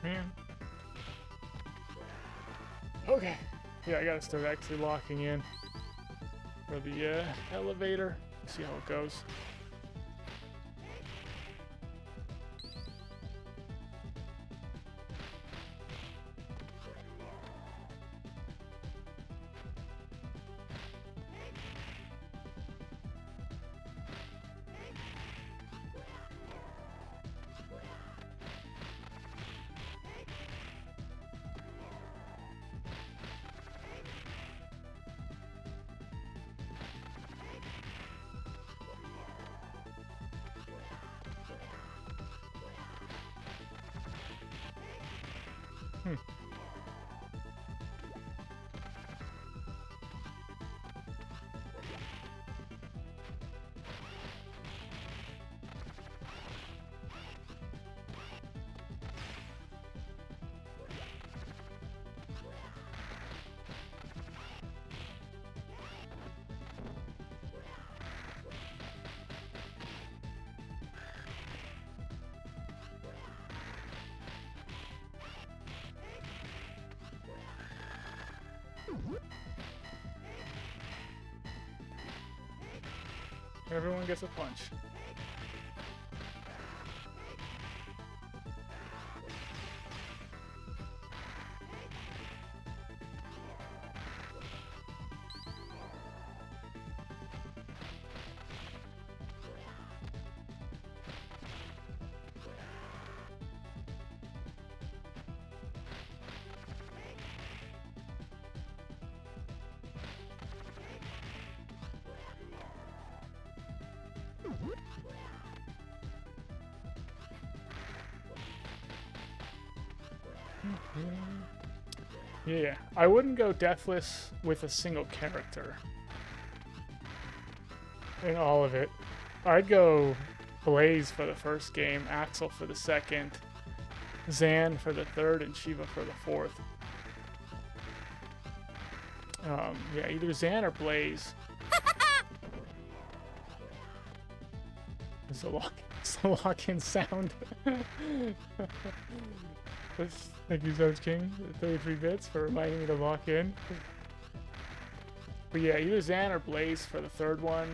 A: Man. Okay. Yeah, I gotta start actually locking in for the elevator. See how it goes. Everyone gets a punch. Yeah, I wouldn't go deathless with a single character in all of it. I'd go Blaze for the first game, Axel for the second, Zan for the third, and Shiva for the fourth. Yeah, either Zan or Blaze. It's a lock-in sound. Thank you, Zones King, 33 bits, for reminding me to lock in. But yeah, either Zan or Blaze for the third one,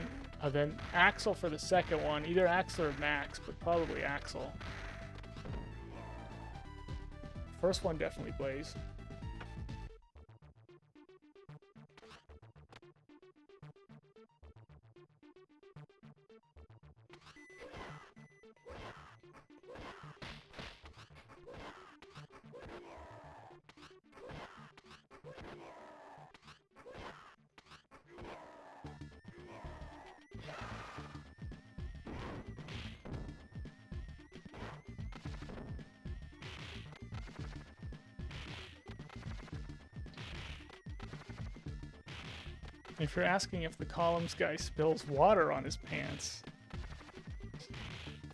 A: then Axel for the second one. Either Axel or Max, but probably Axel. First one, definitely Blaze. If you're asking if the columns guy spills water on his pants,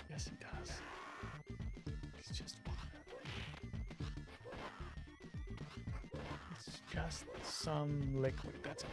A: yes he does. It's just water. It's just some liquid, that's all.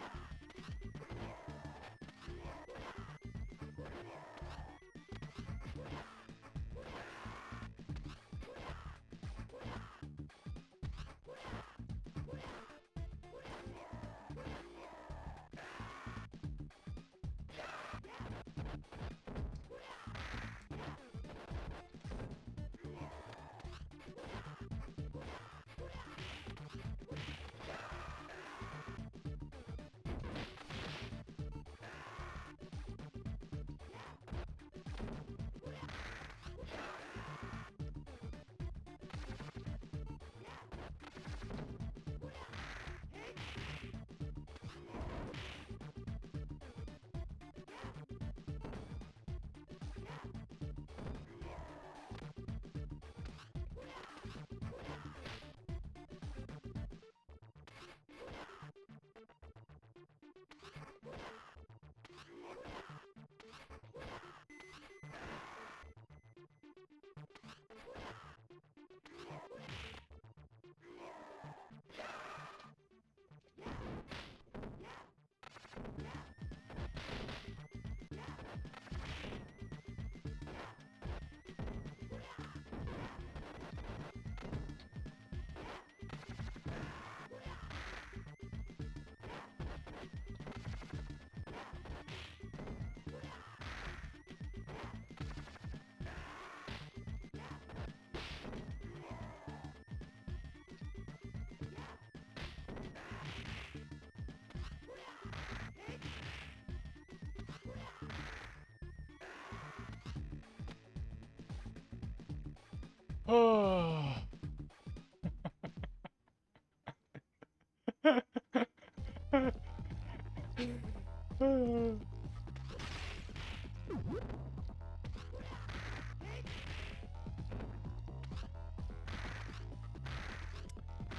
A: Oh.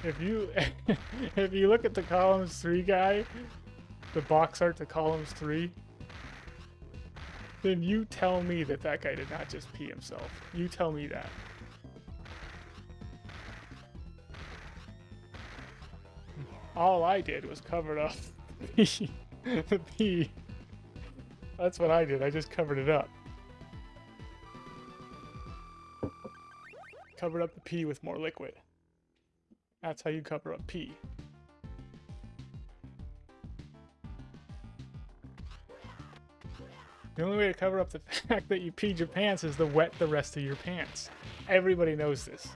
A: If you if you look at the columns 3 guy, the box art to columns 3, then you tell me that that guy did not just pee himself. You tell me that. All I did was covered up the pee. That's what I did. I just covered it up. Covered up the pee with more liquid. That's how you cover up pee. The only way to cover up the fact that you peed your pants is to wet the rest of your pants. Everybody knows this.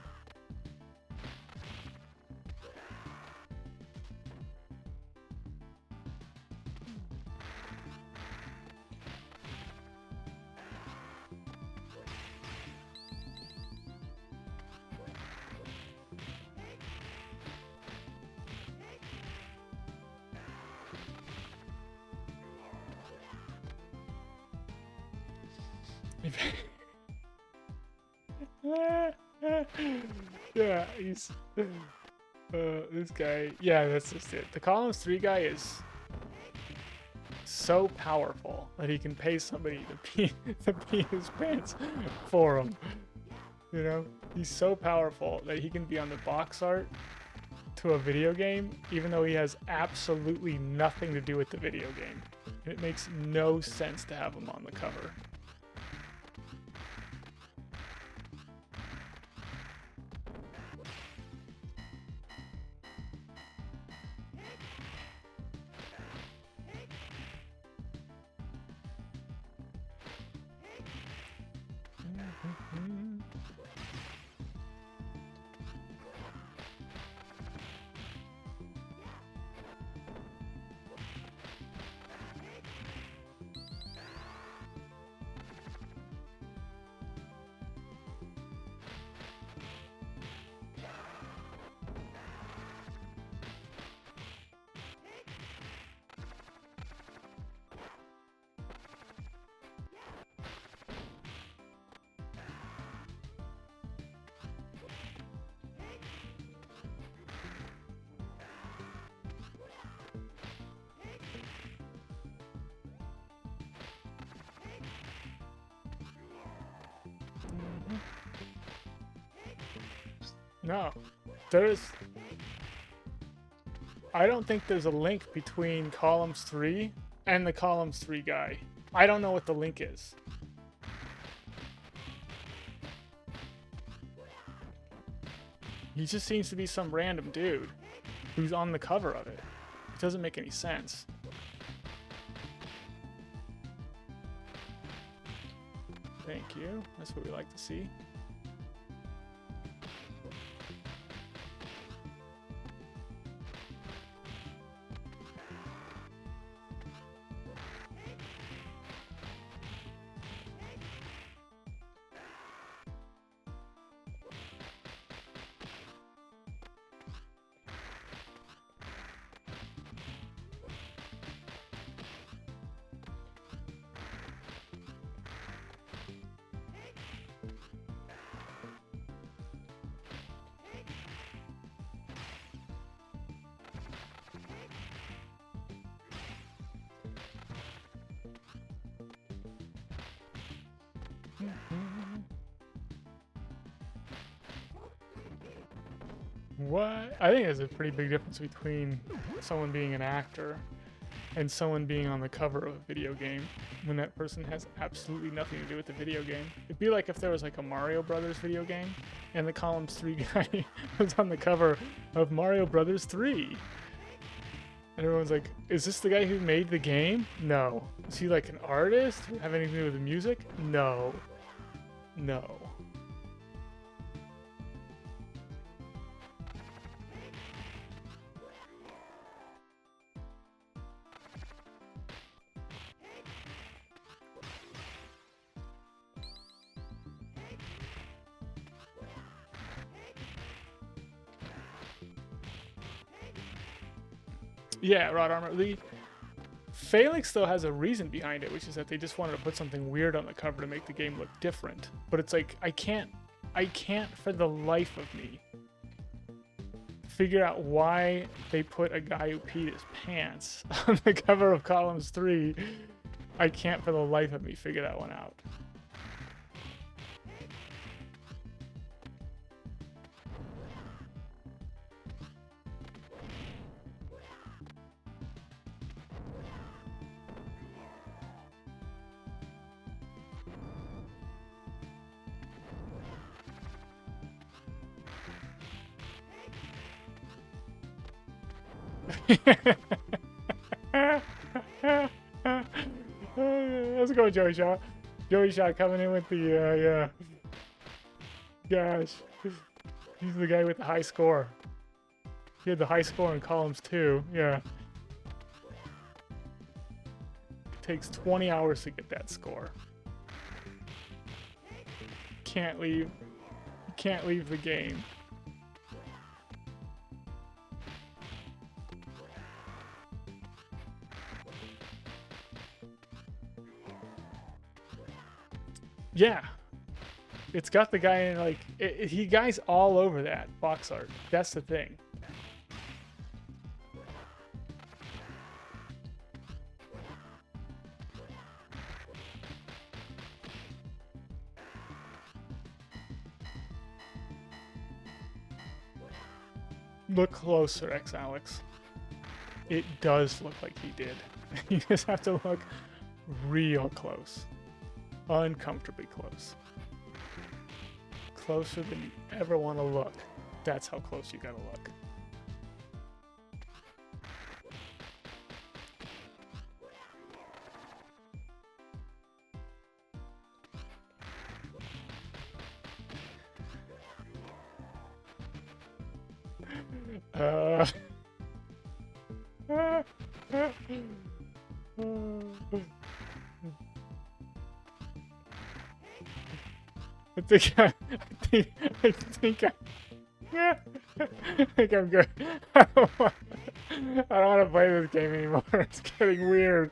A: Yeah, he's this guy. Yeah, that's just it. The columns 3 guy is so powerful that he can pay somebody to pee his pants for him. You know, he's so powerful that he can be on the box art to a video game, even though he has absolutely nothing to do with the video game. It makes no sense to have him on the cover. No, I don't think there's a link between columns 3 and the columns 3 guy. I don't know what the link is. He just seems to be some random dude who's on the cover of it. It doesn't make any sense. Thank you. That's what we like to see. What? I think there's a pretty big difference between someone being an actor and someone being on the cover of a video game when that person has absolutely nothing to do with the video game. It'd be like if there was like a Mario Brothers video game and the columns 3 guy was on the cover of Mario Brothers 3. And everyone's like, is this the guy who made the game? No. Is he like an artist? Have anything to do with the music? No. No. Yeah, Rod Armor. The Phalanx, though, has a reason behind it, which is that they just wanted to put something weird on the cover to make the game look different. But it's like, I can't for the life of me figure out why they put a guy who peed his pants on the cover of Columns 3. I can't for the life of me figure that one out. That's Let's go, Joey Shaw. Joey Shaw coming in with the, yeah. Gosh. He's the guy with the high score. He had the high score in columns too. Yeah. Takes 20 hours to get that score. Can't leave. Can't leave the game. Yeah. It's got the guy in, like, he guy's all over that box art. That's the thing. Look closer, Alex. It does look like he did. You just have to look real close. Uncomfortably close. Closer than you ever want to look. That's how close you gotta look. I think I'm good. I don't want to play this game anymore. It's getting weird.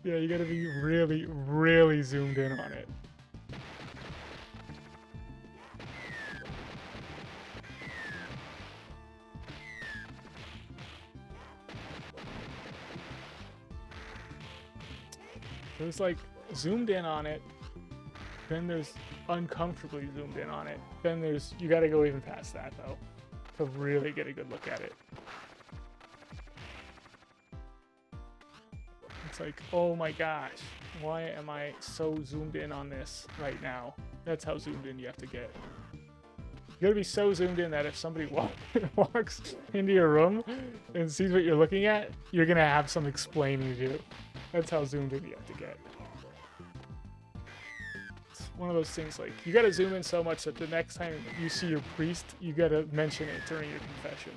A: Yeah, you gotta be really, really zoomed in on it. There's like zoomed in on it, then there's uncomfortably zoomed in on it, then there's, you gotta go even past that though, to really get a good look at it. It's like, oh my gosh, why am I so zoomed in on this right now? That's how zoomed in you have to get. You gotta be so zoomed in that if somebody walks into your room and sees what you're looking at, you're gonna have some explaining to do. That's how zoomed in you have to get. It's one of those things, like, you gotta zoom in so much that the next time you see your priest, you gotta mention it during your confession.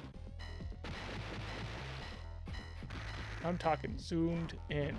A: I'm talking zoomed in.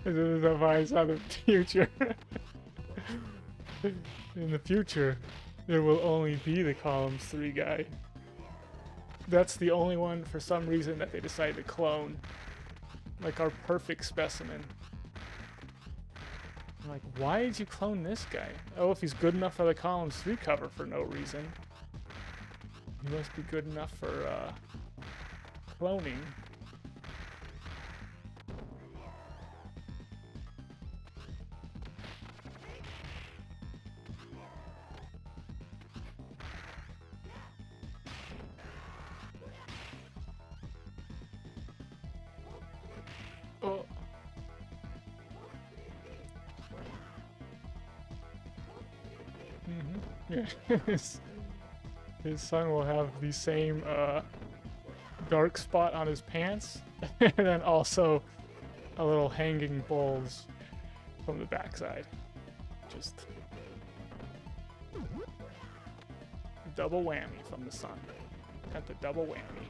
A: This is how I saw the future. In the future, there will only be the columns 3 guy. That's the only one, for some reason, that they decided to clone. Like our perfect specimen. I'm like, why did you clone this guy? Oh, if he's good enough for the columns 3 cover for no reason. He must be good enough for cloning. Oh. Yeah. his son will have the same dark spot on his pants, and then also a little hanging bulge from the backside. Just double whammy from the sun. Got the double whammy.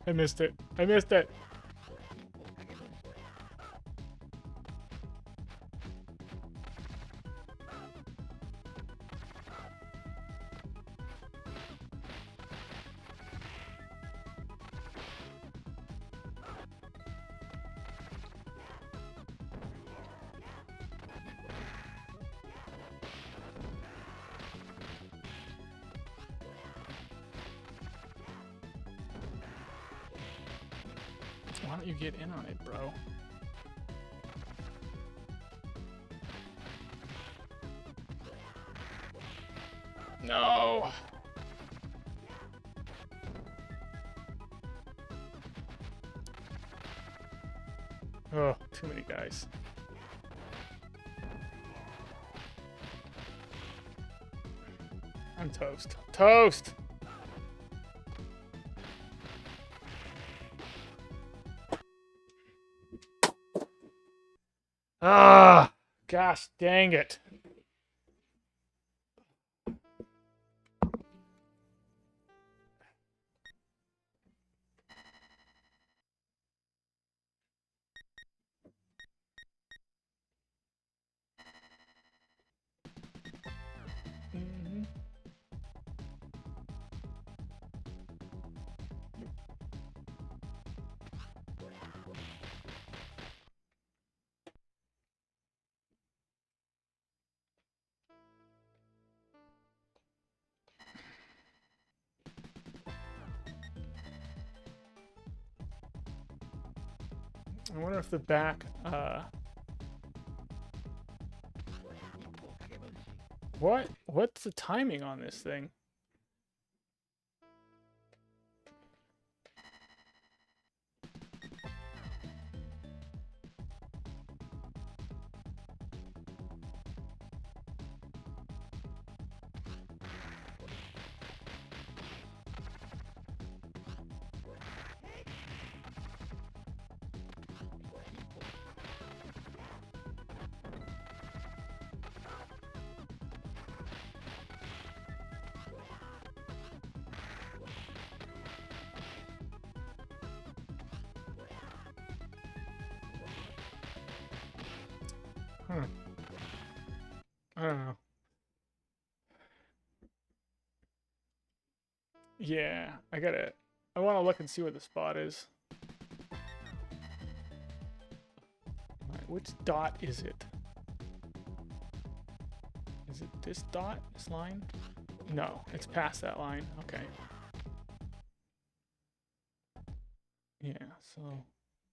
A: I missed it. I missed it. Why don't you get in on it, bro? No! Oh, too many guys. I'm toast. Toast! Ah! Gosh dang it. Mm-hmm. I wonder if the back, What's the timing on this thing? Huh. I don't know. Yeah, I want to look and see where the spot is. Alright, which dot is it? Is it this dot? This line? No, it's past that line. Okay. Yeah, so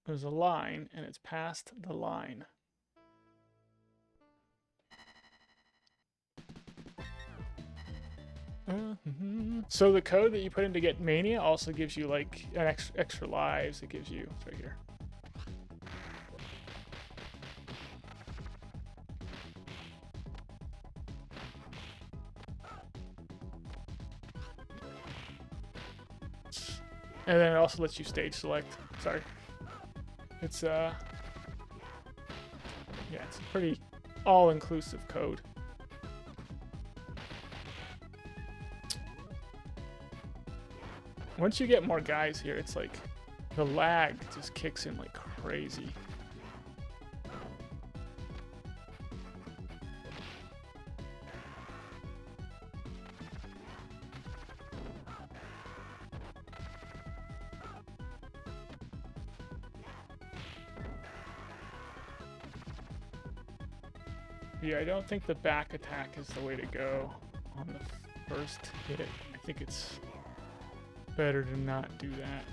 A: there's a line and it's past the line. So the code that you put in to get Mania also gives you like an extra lives. It gives you, it's right here. And then it also lets you stage select. Sorry. It's yeah, it's a pretty all-inclusive code. Once you get more guys here, it's like the lag just kicks in like crazy. Yeah, I don't think the back attack is the way to go on the first hit. I think it's better to not do that.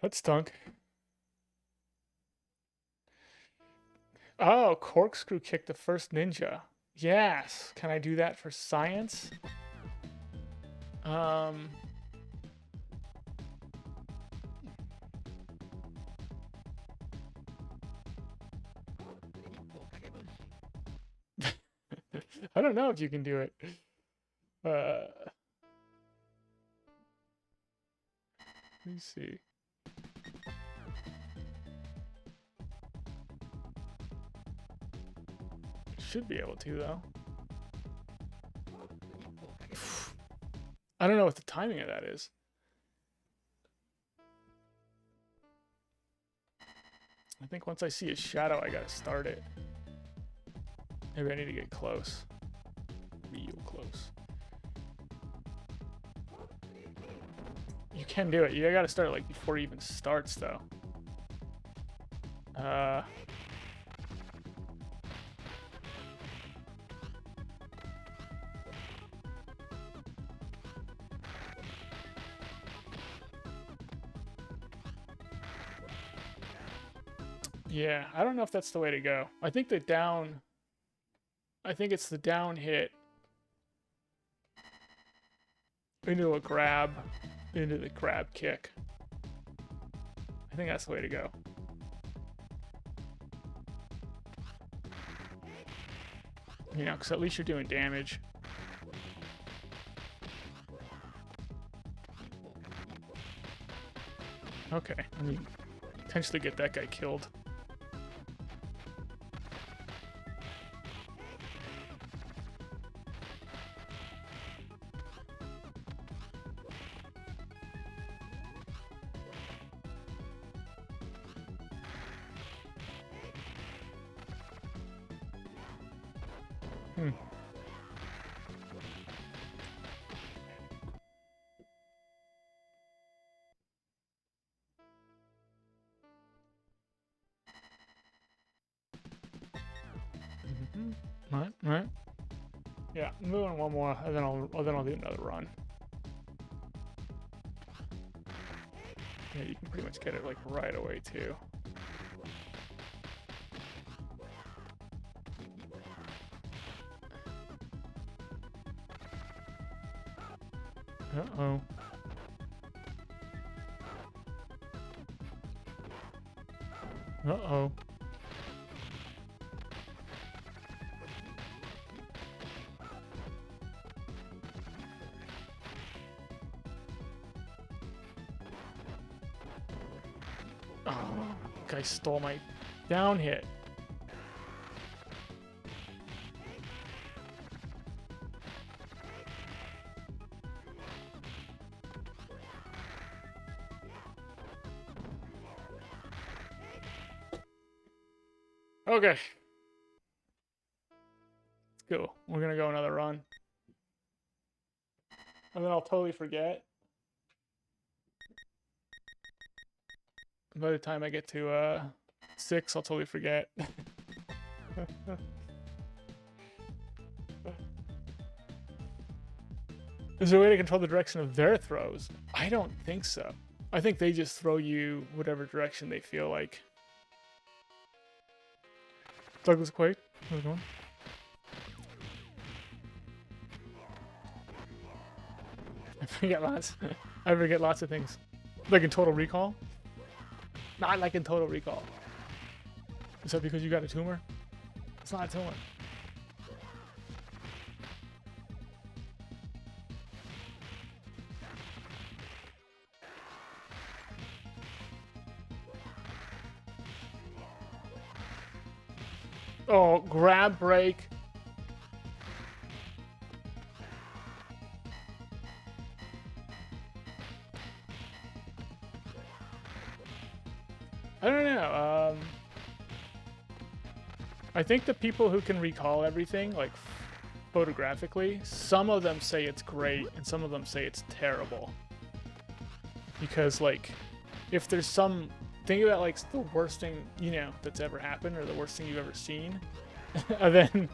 A: That stunk. Oh, corkscrew kicked the first ninja. Yes. Can I do that for science? Um... I don't know if you can do it. Let me see. Should be able to, though. I don't know what the timing of that is. I think once I see a shadow, I gotta start it. Maybe I need to get close. Real close. You can do it. You gotta start it like before it even starts, though. Yeah, I don't know if that's the way to go. I think the down... I think it's the down hit into a grab, into the grab kick. I think that's the way to go. You know, because at least you're doing damage. Okay, I mean, potentially get that guy killed. Right. Yeah, I'm doing one more, and then I'll do another run. Yeah, you can pretty much get it like right away too. Uh-oh. Uh-oh. Oh, guy stole my down hit. Okay. Let's go. We're gonna go another run. And then I'll totally forget. By the time I get to 6, I'll totally forget. Is there a way to control the direction of their throws? I don't think so. I think they just throw you whatever direction they feel like. Douglas Quaid, how's it going? I forget lots of things. Like in Total Recall? Not like in Total Recall. Is that because you got a tumor? It's not a tumor. Oh, grab break. I don't know. I think the people who can recall everything, like photographically, some of them say it's great and some of them say it's terrible. Because, like, if there's some... Think about, like, the worst thing, you know, that's ever happened or the worst thing you've ever seen. and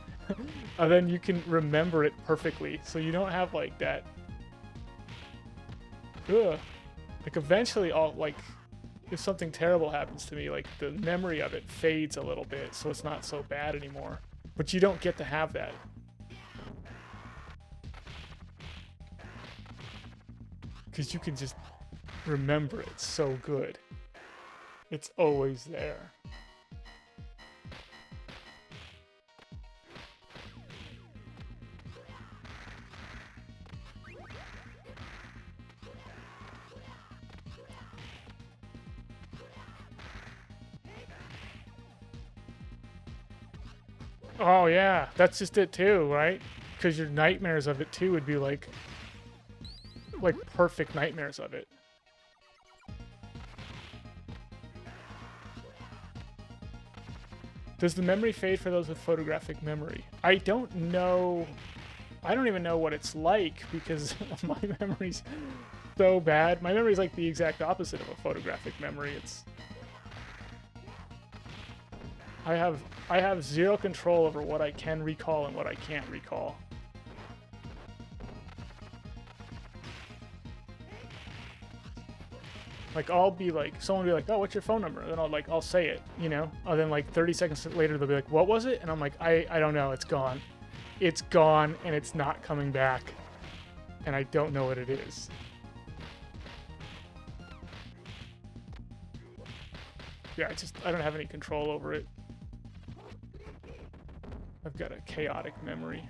A: then you can remember it perfectly. So you don't have, like, that... Ugh. Like, eventually, if something terrible happens to me, like, the memory of it fades a little bit, so it's not so bad anymore. But you don't get to have that. Because you can just remember it so good. It's always there. Oh yeah, that's just it too, right? Because your nightmares of it too would be like perfect nightmares of it. Does the memory fade for those with photographic memory? I don't know. I don't even know what it's like because my memory's so bad. My memory's like the exact opposite of a photographic memory. It's I have zero control over what I can recall and what I can't recall. Like I'll be like, someone will be like, "Oh, what's your phone number?" And then I'll say it, you know. And then like 30 seconds later they'll be like, "What was it?" And I'm like, I don't know. It's gone. It's gone and it's not coming back. And I don't know what it is. Yeah, I don't have any control over it. I've got a chaotic memory.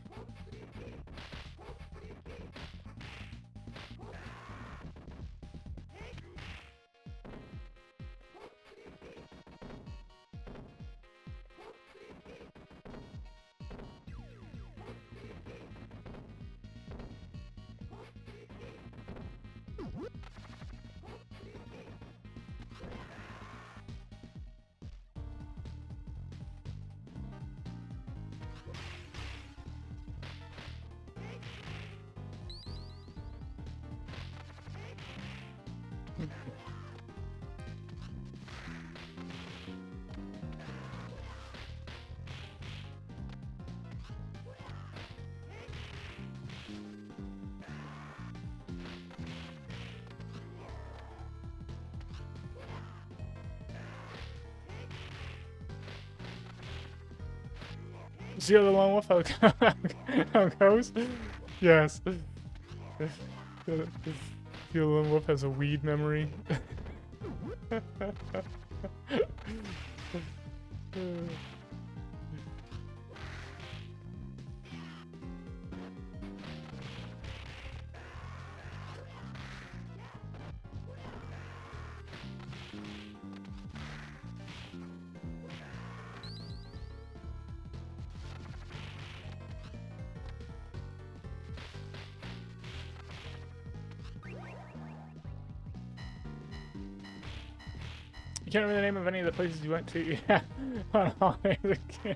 A: Zero the Lone Wolf, how it goes? Yes. Zero the Lone Wolf has a weed memory. You can't remember the name of any of the places you went to? Yeah, on holidays again.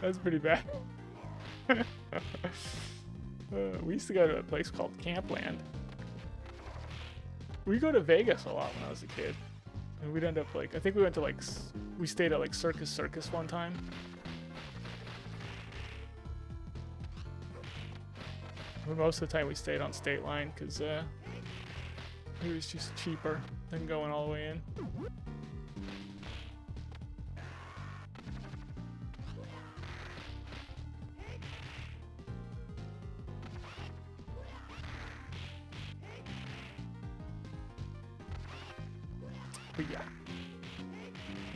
A: That's pretty bad. We used to go to a place called Campland. We go to Vegas a lot when I was a kid. And we'd end up like, I think we went to like, we stayed at like Circus one time. But most of the time we stayed on State Line because it was just cheaper than going all the way in. But yeah.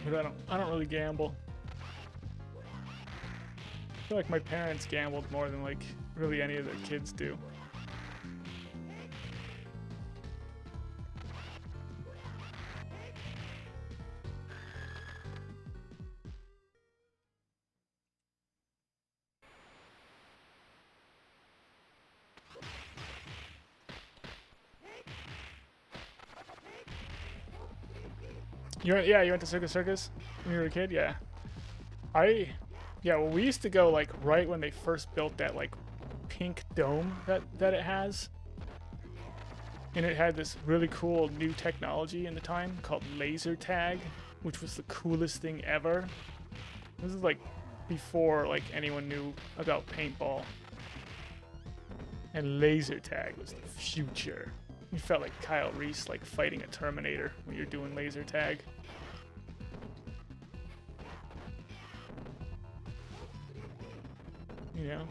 A: But I don't really gamble. I feel like my parents gambled more than like really any of their kids do. You went to Circus when you were a kid? Yeah. Well, we used to go like right when they first built that like pink dome that it has. And it had this really cool new technology in the time called laser tag, which was the coolest thing ever. This is like before like anyone knew about paintball. And laser tag was the future. You felt like Kyle Reese like fighting a Terminator when you're doing laser tag. you know?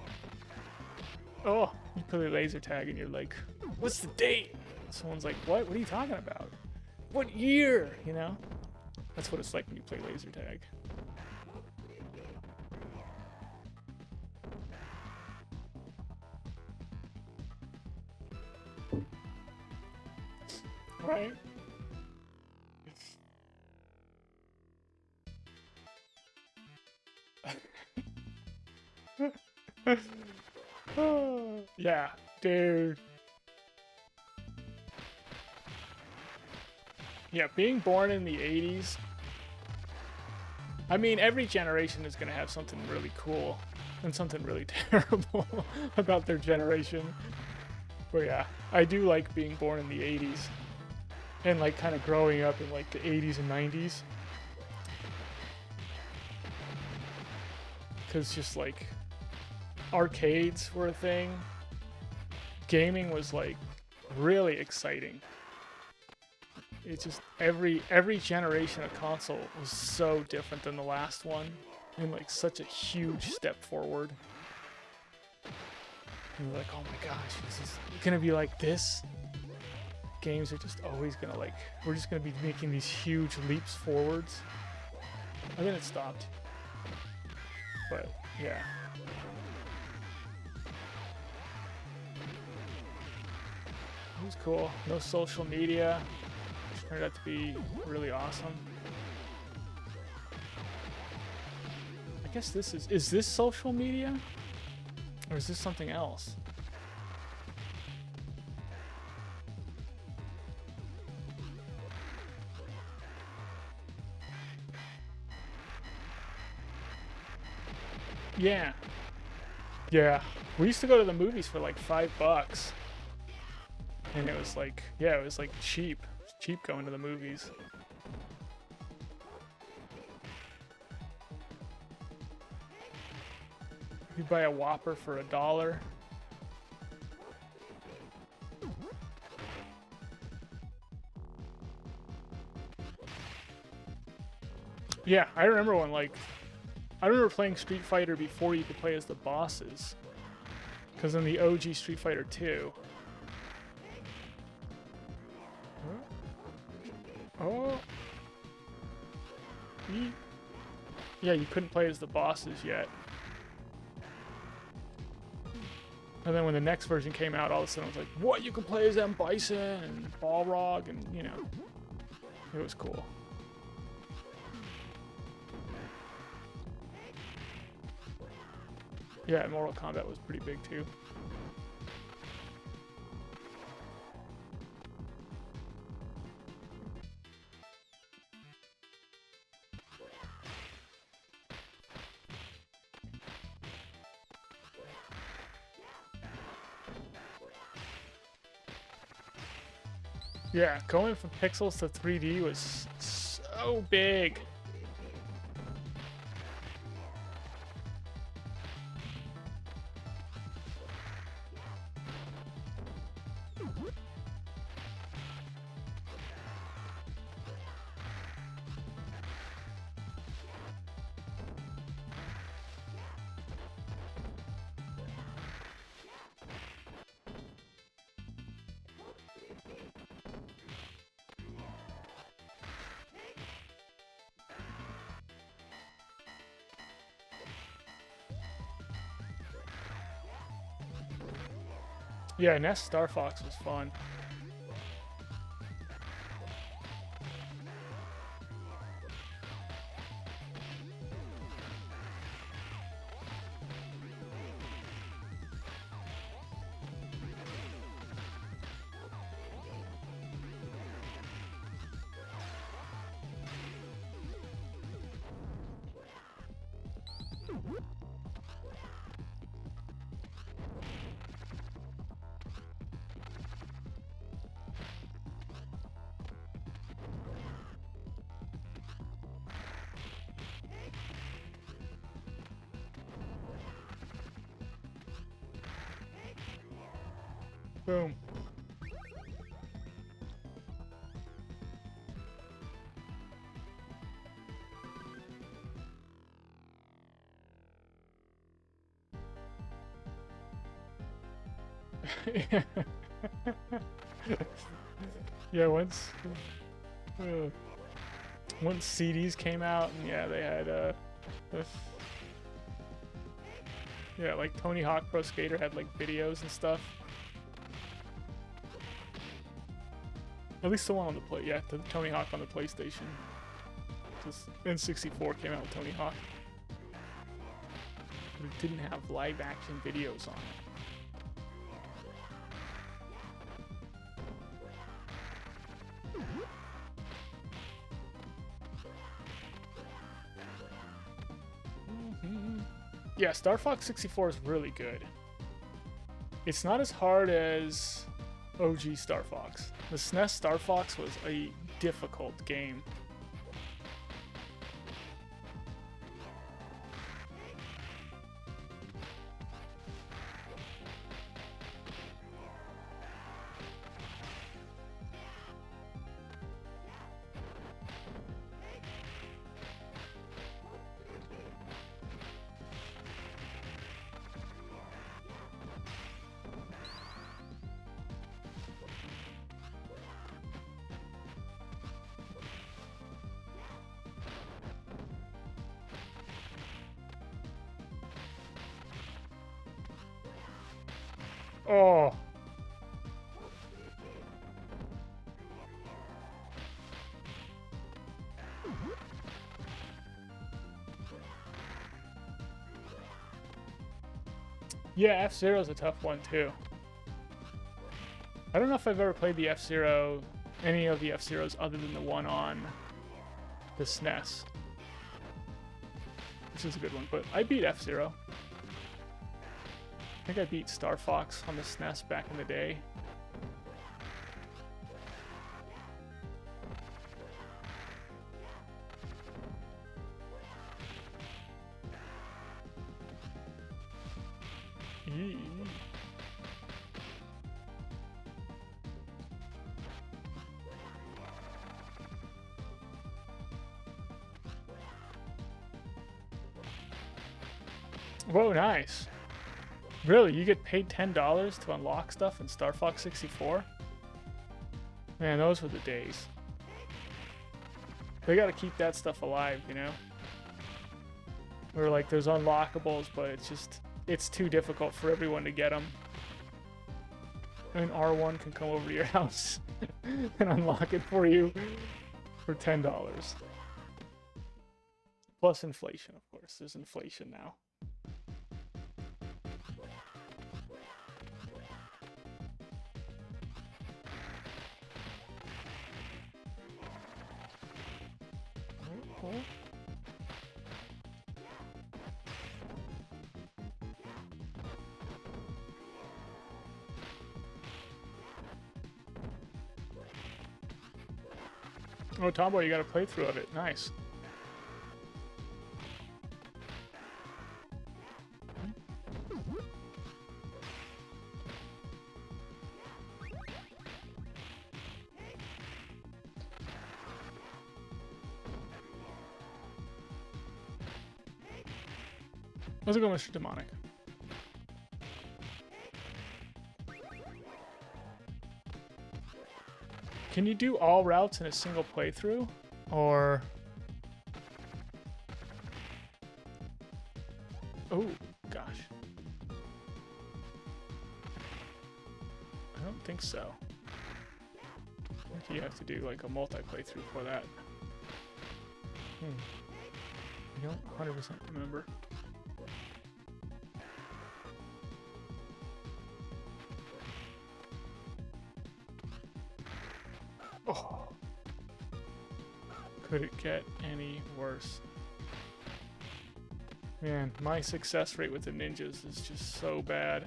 A: Oh, you play laser tag and you're like, what's the date? Someone's like, what? What are you talking about? What year? You know? That's what it's like when you play laser tag. Right? Yeah, dude. Yeah, being born in the 80s. I mean, every generation is going to have something really cool and something really terrible about their generation. But yeah, I do like being born in the 80s and like kind of growing up in like the 80s and 90s. Because just like arcades were a thing. Gaming was like really exciting. It's just every generation of console was so different than the last one, and like such a huge step forward. And you're like, oh my gosh, is this gonna be like this? Games are just always gonna like, we're just gonna be making these huge leaps forwards. And then it stopped. But yeah. It was cool. No social media. Turned out to be really awesome. I guess this is this social media? Or is this something else? Yeah. Yeah. We used to go to the movies for like $5. And it was like, yeah, it was like cheap. Cheap going to the movies. You buy a Whopper for $1. Yeah, I remember when I remember playing Street Fighter before you could play as the bosses. Because in the OG Street Fighter 2. Oh. Yeah, you couldn't play as the bosses yet. And then when the next version came out, all of a sudden I was like, what? You can play as M. Bison and Balrog and, you know. It was cool. Yeah, Mortal Kombat was pretty big too. Yeah, going from pixels to 3D was so big. Yeah, NES Star Fox was fun. Boom. Yeah, uh, once CDs came out, and yeah, they had the- yeah, like Tony Hawk Pro Skater had like videos and stuff. At least the one on the play, yeah, the Tony Hawk on the PlayStation. Just N64 came out with Tony Hawk. But it didn't have live action videos on it. Yeah, Star Fox 64 is really good. It's not as hard as OG Star Fox. The SNES Star Fox was a difficult game. Oh. Yeah, F-Zero is a tough one too. I don't know if I've ever played the F-Zero, any of the F-Zeros other than the one on the SNES. This is a good one, but I beat F-Zero. I think I beat Star Fox on the SNES back in the day. Yee. Whoa, nice. Really? You get paid $10 to unlock stuff in Star Fox 64? Man, those were the days. They gotta keep that stuff alive, you know? Where, like, there's unlockables, but it's too difficult for everyone to get them. And R1 can come over to your house and unlock it for you for $10. Plus inflation, of course. There's inflation now. Oh, Tomboy, you got a playthrough of it. Nice. How's it going, Mr. Demonic? Can you do all routes in a single playthrough? Or... Oh, gosh. I don't think so. I think you have to do like a multi-playthrough for that. I don't 100% remember. Oh. Could it get any worse? Man, my success rate with the ninjas is just so bad.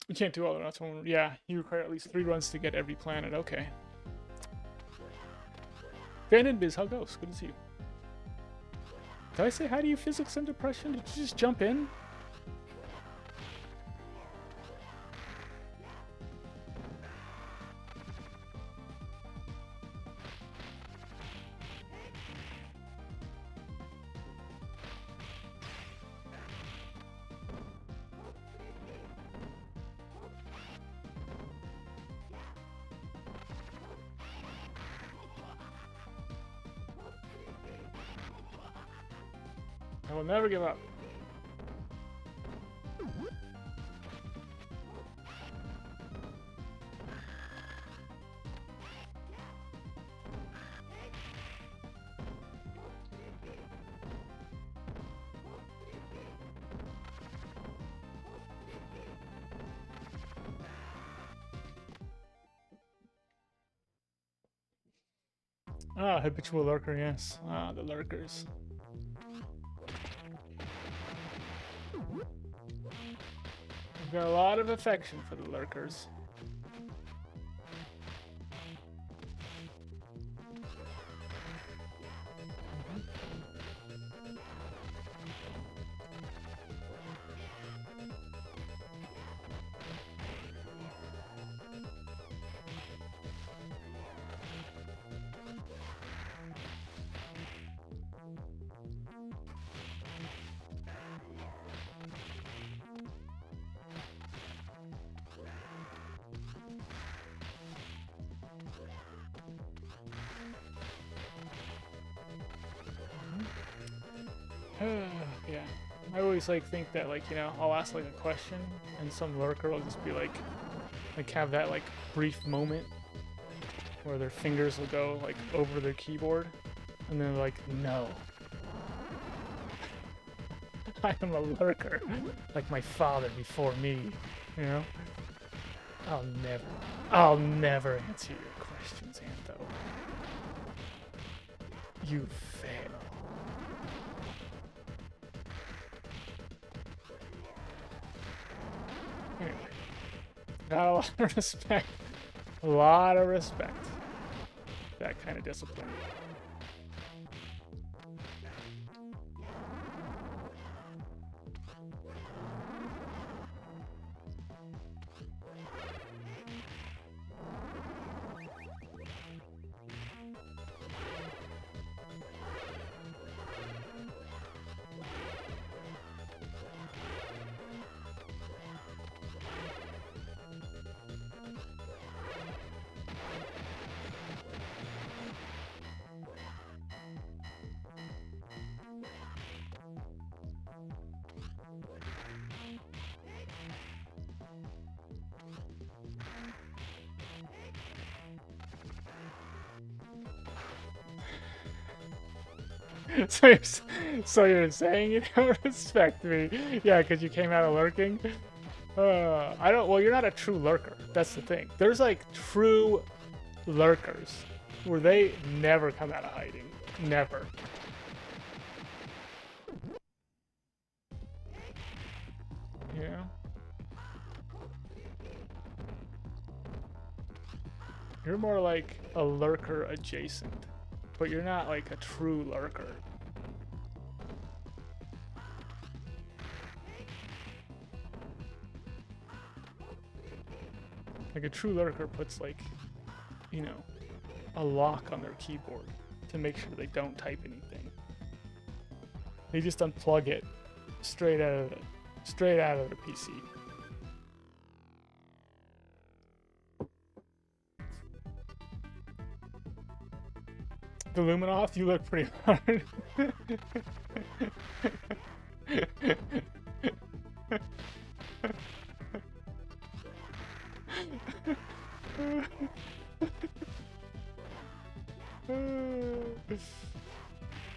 A: You can't do all the routes. Yeah, you require at least 3 runs to get every planet. Okay. Van Biz, how goes? Good to see you. Did I say hi to you, Physics and Depression? Did you just jump in? I will never give up. Ah, habitual lurker, yes. Ah, the lurkers. I've got a lot of affection for the lurkers. Yeah, I always like think that, like, you know, I'll ask like a question and some lurker will just be like have that like brief moment where their fingers will go like over their keyboard and they're like, no, I am a lurker, like my father before me, you know. I'll never answer your questions, Antho. You fail. Anyway, got a lot of respect. A lot of respect. That kind of discipline. So you're saying you don't respect me? Yeah, because you came out of lurking? I don't. Well, you're not a true lurker. That's the thing. There's like true lurkers where they never come out of hiding. Never. Yeah. You're more like a lurker adjacent, but you're not like a true lurker. Like a true lurker puts like, you know, a lock on their keyboard to make sure they don't type anything. They just unplug it straight out of the PC. The Luminoff, you look pretty hard.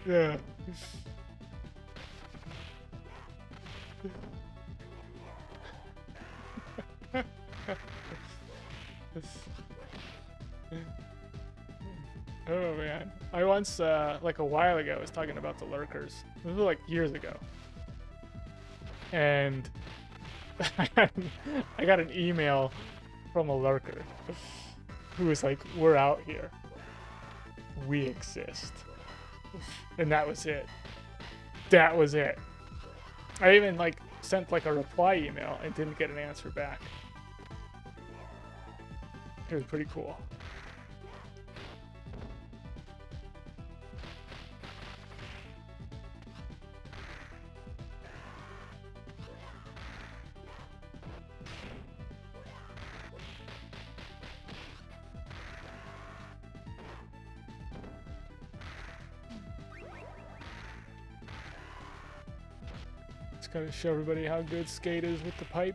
A: Yeah. Oh man, I once like a while ago was talking about the lurkers. This was like years ago, and I got an email from a lurker who was like, "We're out here. We exist," and that was it. That was it. I even like sent like a reply email and didn't get an answer back. It was pretty cool. Just gotta show everybody how good Skate is with the pipe.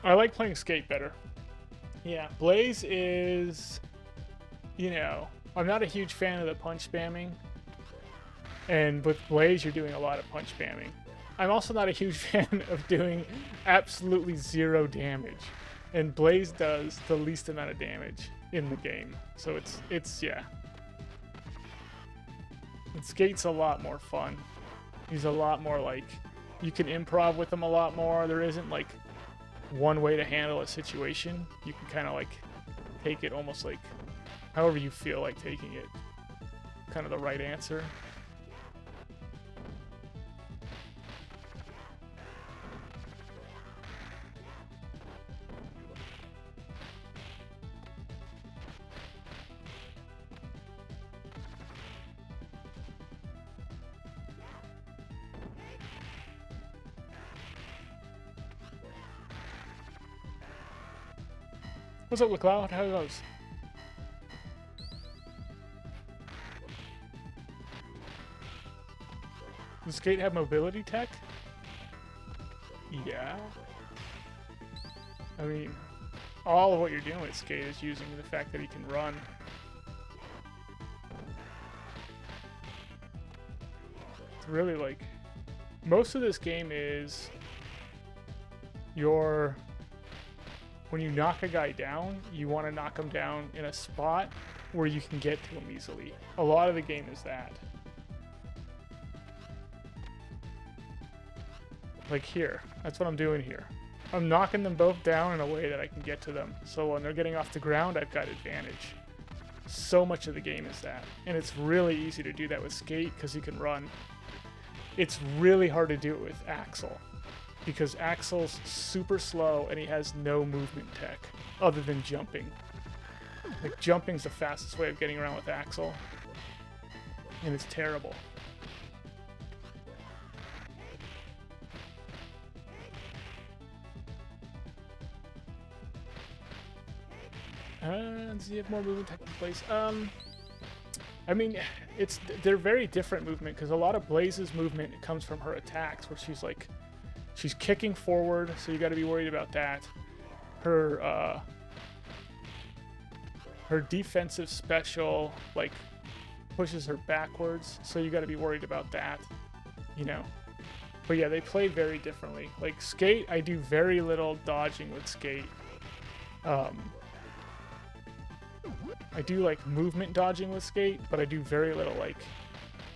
A: I like playing Skate better. Yeah, Blaze is, you know, I'm not a huge fan of the punch spamming. And with Blaze, you're doing a lot of punch spamming. I'm also not a huge fan of doing absolutely 0 damage. And Blaze does the least amount of damage in the game. So it's yeah. And Skate's a lot more fun. He's a lot more like, you can improv with him a lot more. There isn't like one way to handle a situation. You can kind of like take it almost like however you feel like taking it. Kind of the right answer. What's up, LeCloud? How goes? Does Skate have mobility tech? Yeah. I mean, all of what you're doing with Skate is using the fact that he can run. It's really like, most of this game is when you knock a guy down, you want to knock him down in a spot where you can get to him easily. A lot of the game is that. Like here, that's what I'm doing here. I'm knocking them both down in a way that I can get to them. So when they're getting off the ground, I've got advantage. So much of the game is that. And it's really easy to do that with Skate because he can run. It's really hard to do it with Axel, because Axel's super slow and he has no movement tech other than jumping. Like, jumping's the fastest way of getting around with Axel, and it's terrible. Does he have more movement tech in place? I mean, they're very different movement, because a lot of Blaze's movement comes from her attacks, where she's kicking forward, so you got to be worried about that. Her defensive special like pushes her backwards, so you got to be worried about that, you know. But yeah, they play very differently. Like Skate, I do very little dodging with Skate. I do like movement dodging with Skate, but I do very little like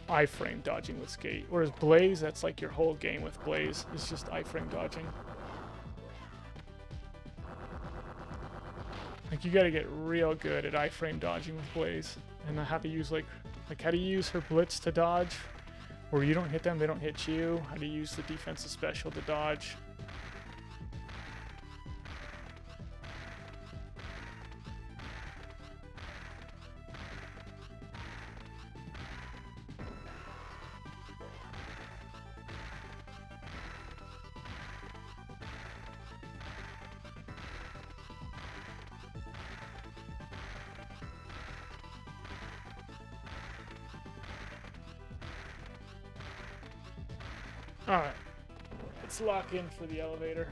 A: iframe dodging with Skate. Whereas Blaze, that's like your whole game with Blaze, is just iframe dodging. Like, you gotta get real good at iframe dodging with Blaze, and how to use like how to use her blitz to dodge, where you don't hit them, they don't hit you. How to use the defensive special to dodge. Alright, let's lock in for the elevator.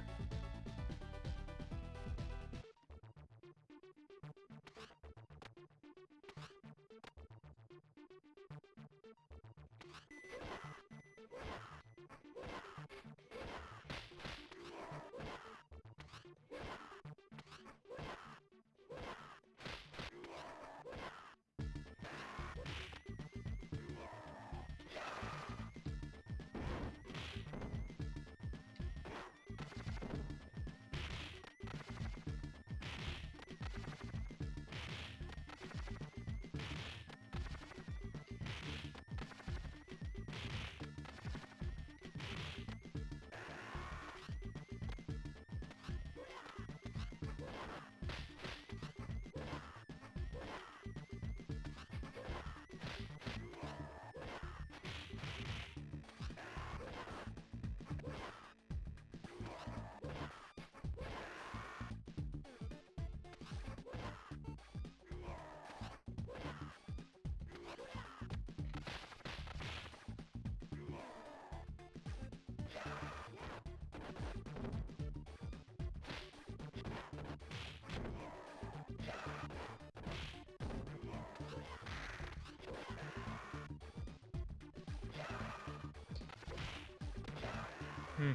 A: Hmm.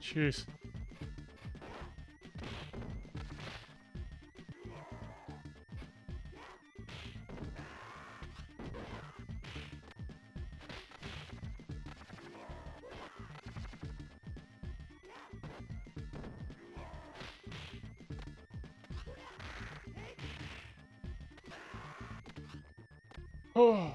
A: Jeez. Oh.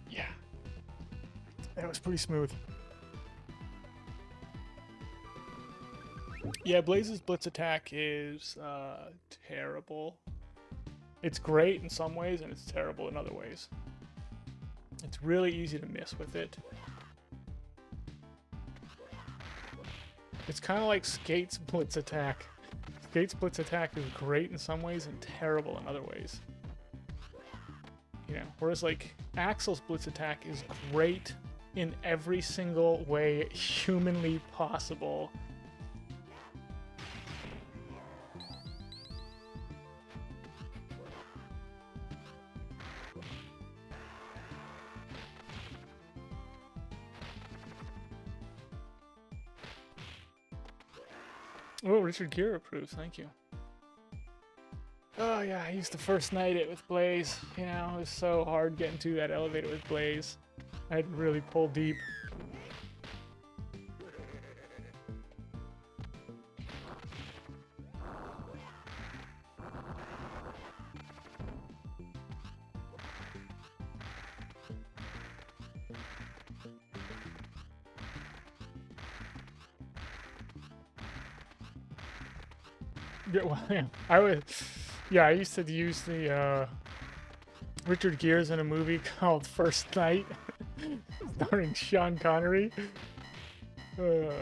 A: Yeah. That was pretty smooth. Yeah, Blaze's blitz attack is terrible. It's great in some ways, and it's terrible in other ways. It's really easy to miss with it. It's kind of like Skate's blitz attack. Skate's blitz attack is great in some ways and terrible in other ways. You know, whereas like Axel's blitz attack is great in every single way humanly possible. Oh, Richard Gere approves. Thank you. Oh yeah, I used to first night it with Blaze. You know, it was so hard getting to that elevator with Blaze. I had to really pull deep. Yeah, well, yeah, I used to use the Richard Gere's in a movie called First Night, starring Sean Connery. And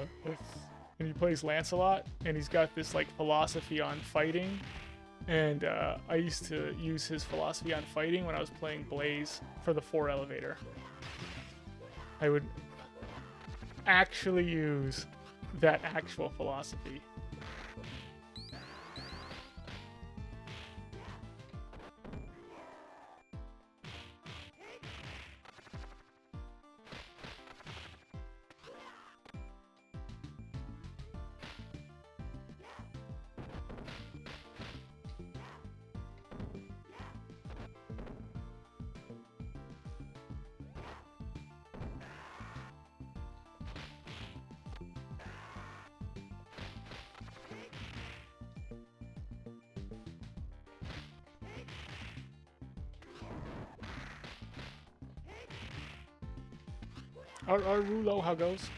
A: he plays Lancelot, and he's got this like philosophy on fighting. And I used to use his philosophy on fighting when I was playing Blaze for the 4 elevator. I would actually use that actual philosophy. Our Rulo, how goes?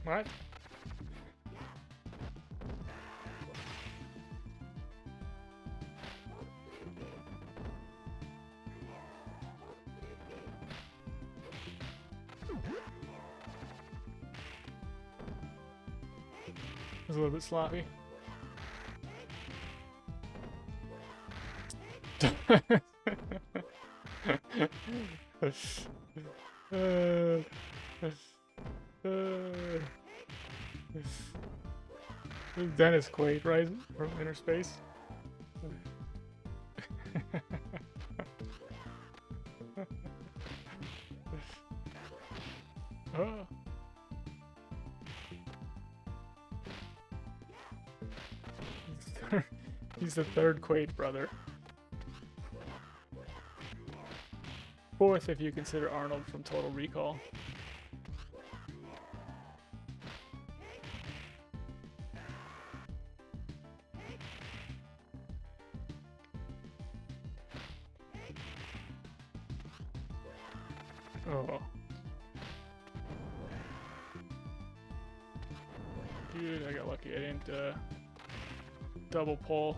A: What? It was a little bit sloppy. Dennis Quaid, right? From Inner Space. Oh. He's the third Quaid brother. Fourth if you consider Arnold from Total Recall. Oh. Dude, I got lucky. I didn't double pull.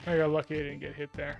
A: I got lucky I didn't get hit there.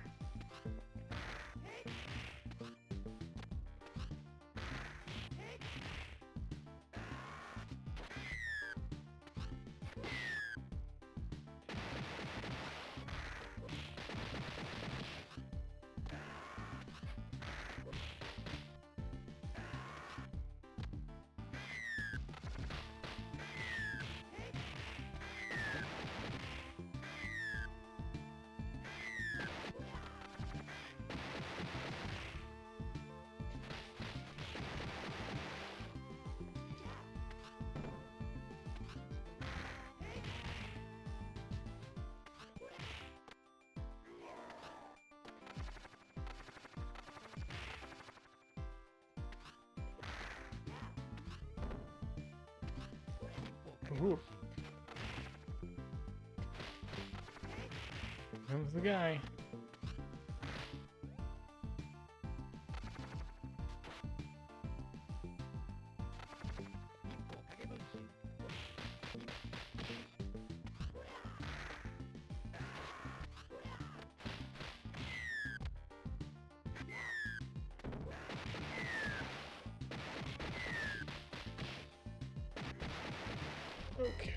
A: Ooh. Comes the guy. Okay.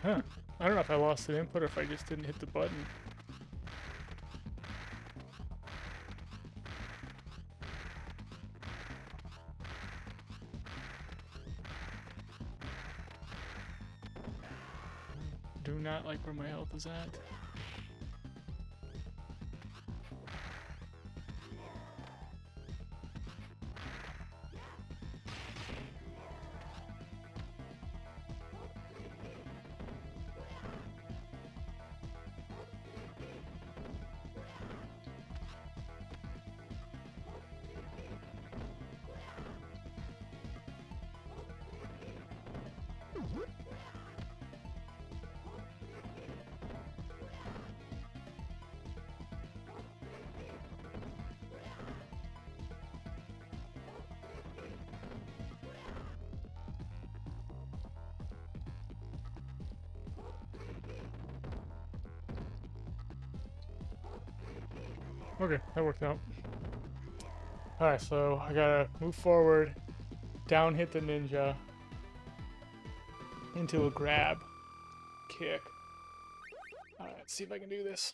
A: Huh. I don't know if I lost an input or if I just didn't hit the button. Do not like where my health is at. Okay, that worked out. Alright, so I gotta move forward, down hit the ninja, into a grab, kick. Alright, let's see if I can do this.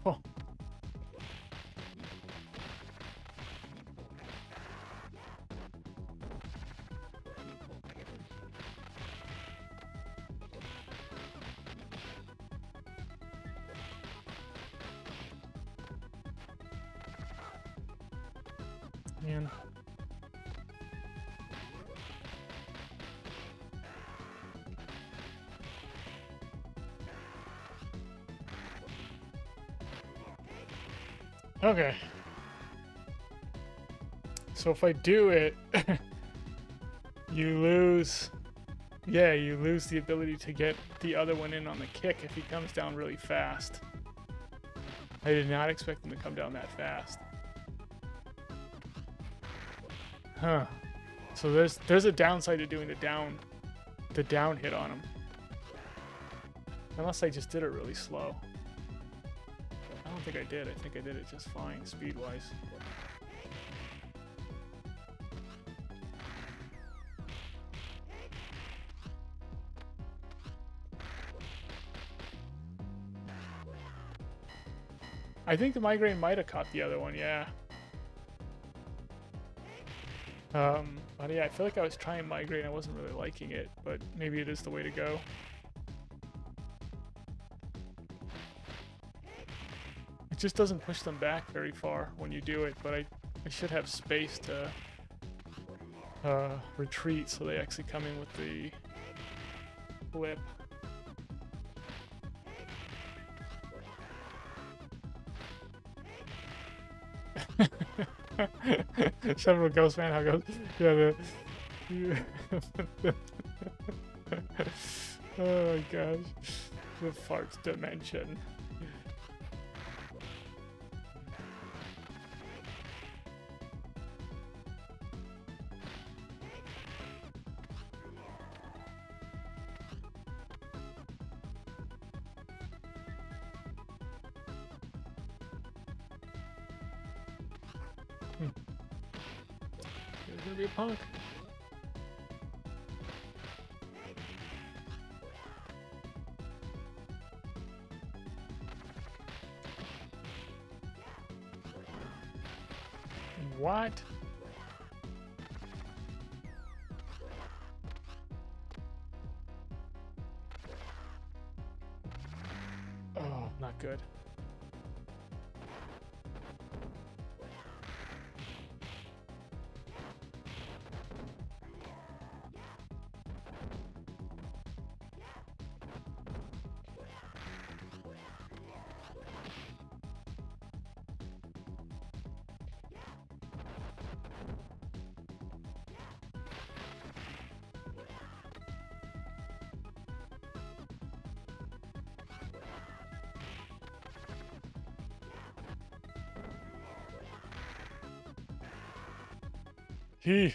A: Oh. Man. Okay. So if I do it, you lose... Yeah, you lose the ability to get the other one in on the kick if he comes down really fast. I did not expect him to come down that fast. Huh. So there's a downside to doing the down hit on him. Unless I just did it really slow. I don't think I did. I think I did it just fine, speed-wise. I think the migraine might have caught the other one, yeah. But yeah, I feel like I was trying migraine. I wasn't really liking it, but maybe it is the way to go. It just doesn't push them back very far when you do it, but I should have space to retreat so they actually come in with the flip. Several Ghost Man, how goes? Yeah, oh my gosh. The farts dimension. There's gonna be a punk. What? Oh, not good. He.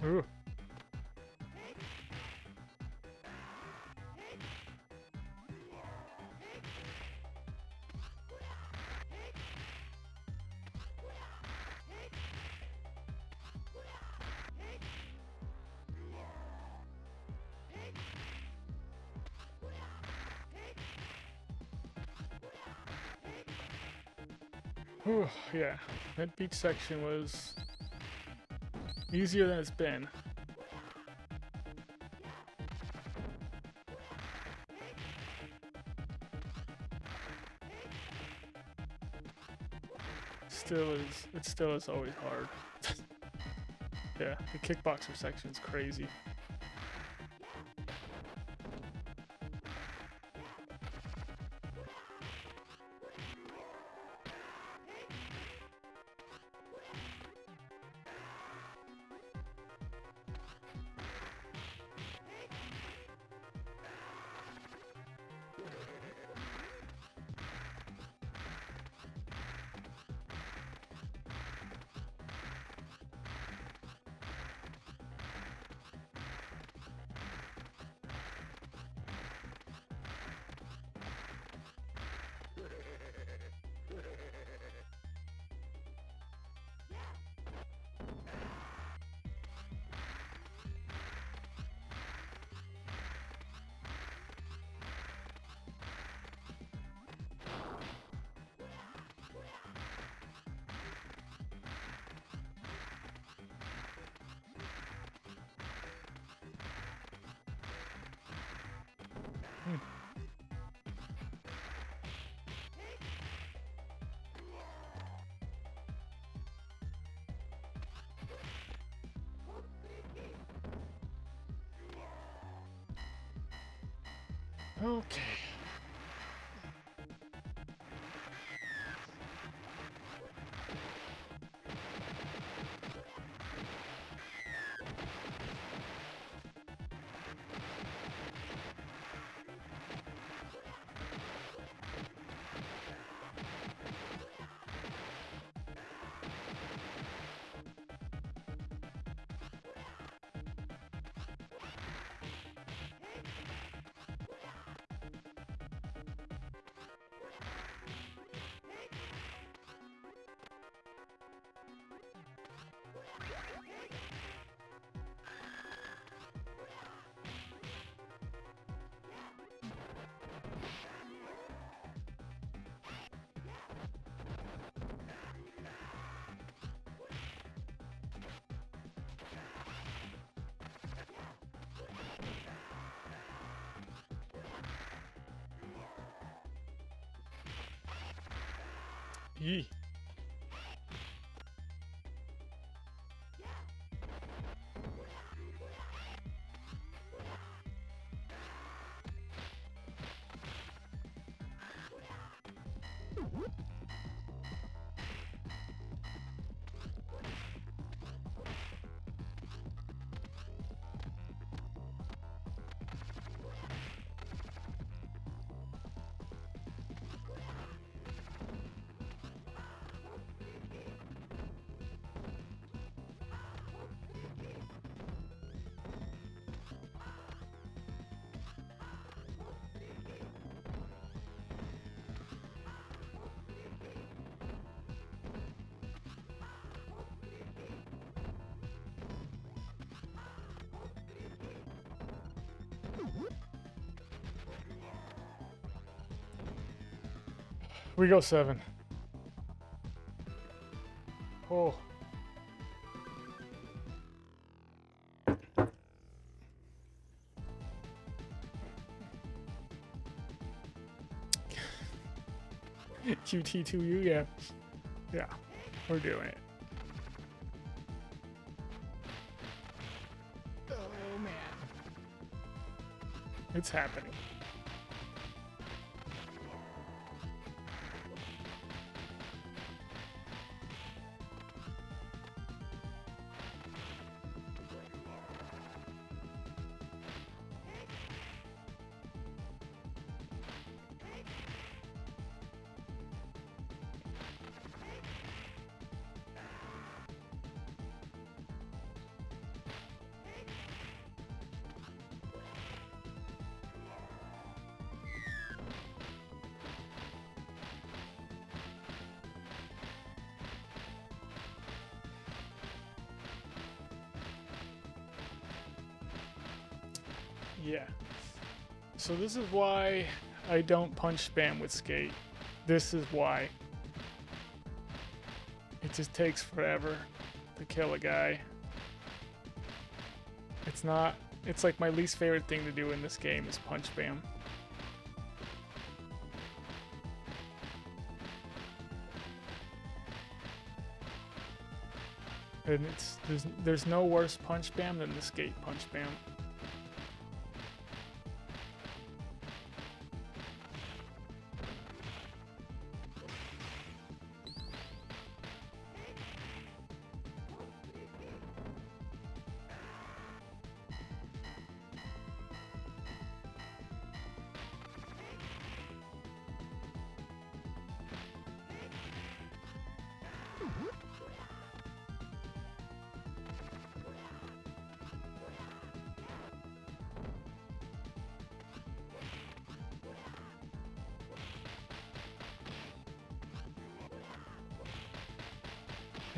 A: Ooh. Ooh, yeah, that beach section was easier than it's been. It still is always hard. Yeah, the kickboxer section's crazy. Okay. Yee. We go 7. Oh. QT2U, yeah. Yeah, we're doing it. It's happening. Yeah. So this is why I don't punch spam with skate. This is why. It just takes forever to kill a guy. It's not... It's like my least favorite thing to do in this game is punch spam. And there's no worse punch spam than the skate punch spam.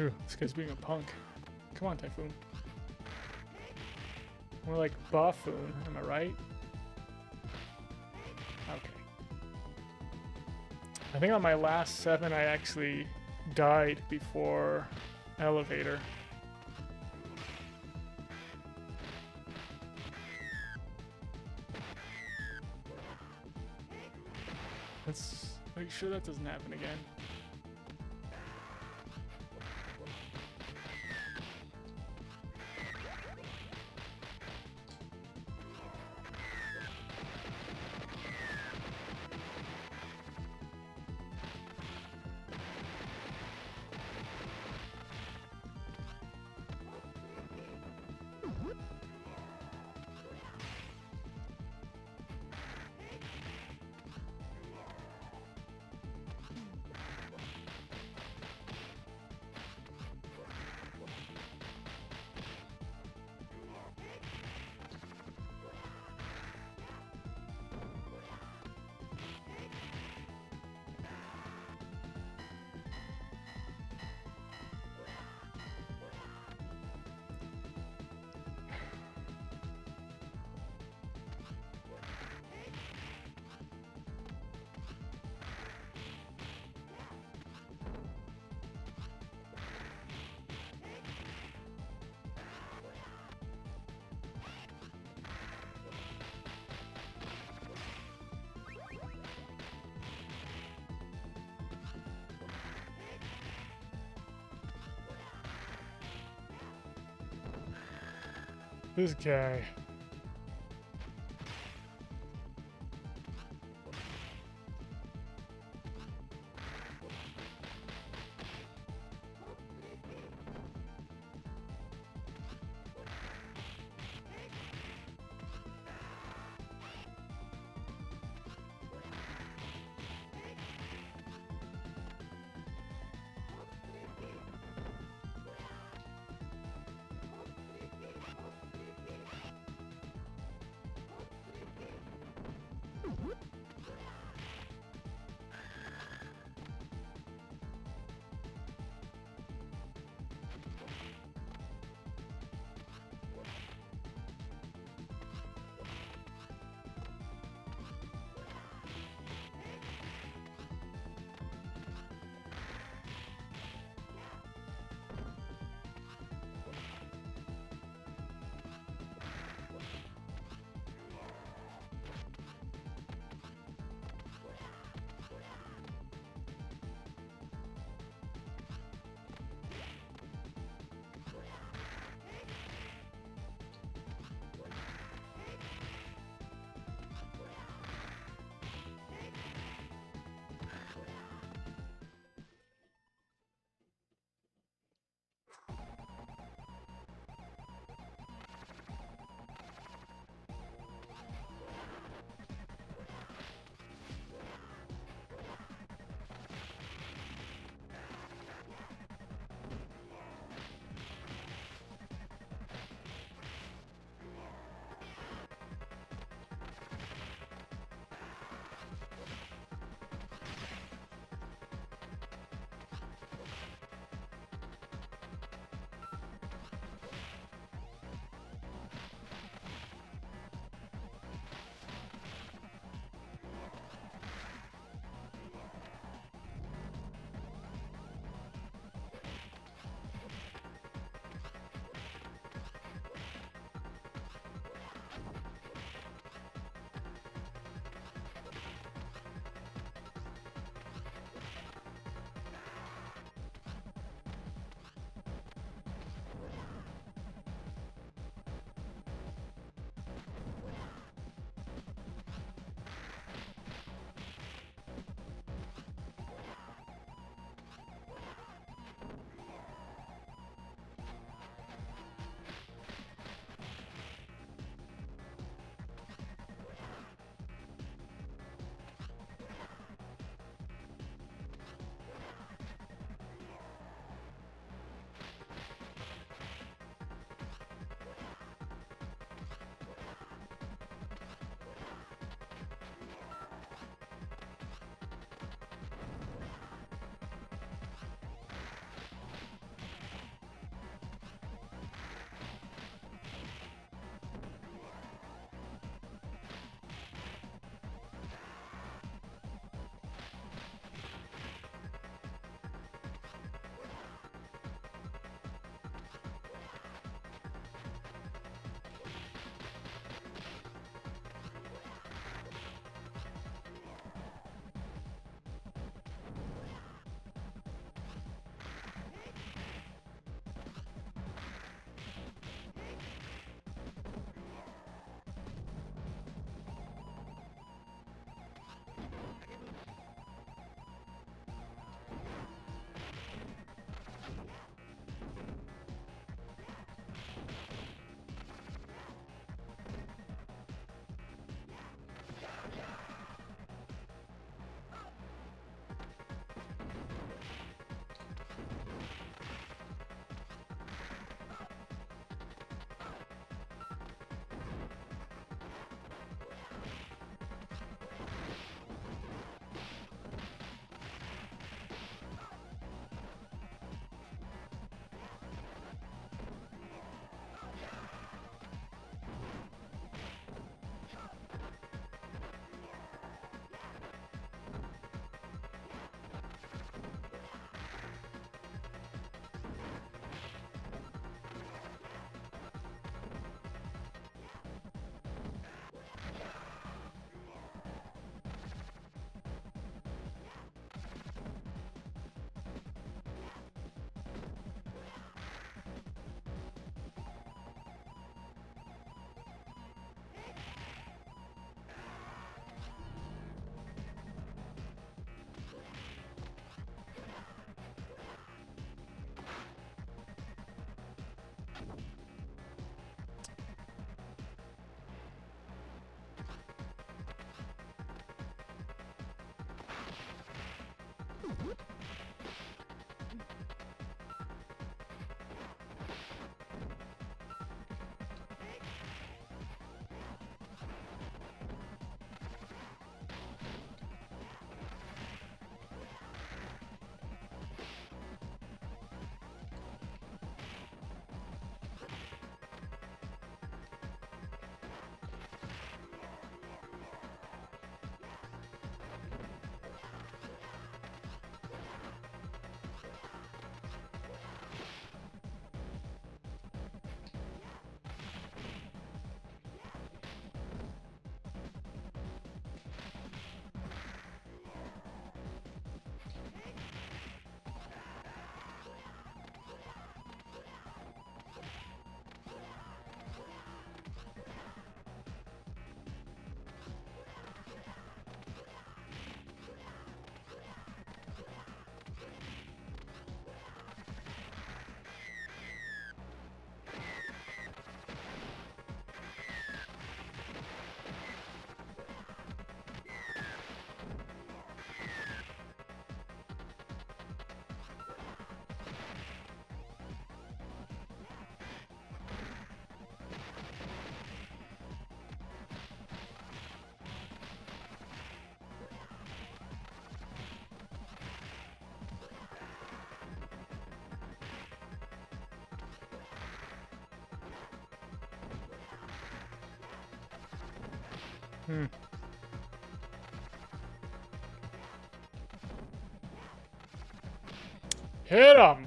A: Ooh, this guy's being a punk. Come on, Typhoon. More like Buffoon, am I right? Okay. I think on my last 7 I actually died before elevator. Let's make sure that doesn't happen again. This guy. Hmm. Hit him!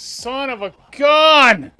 A: Son of a gun!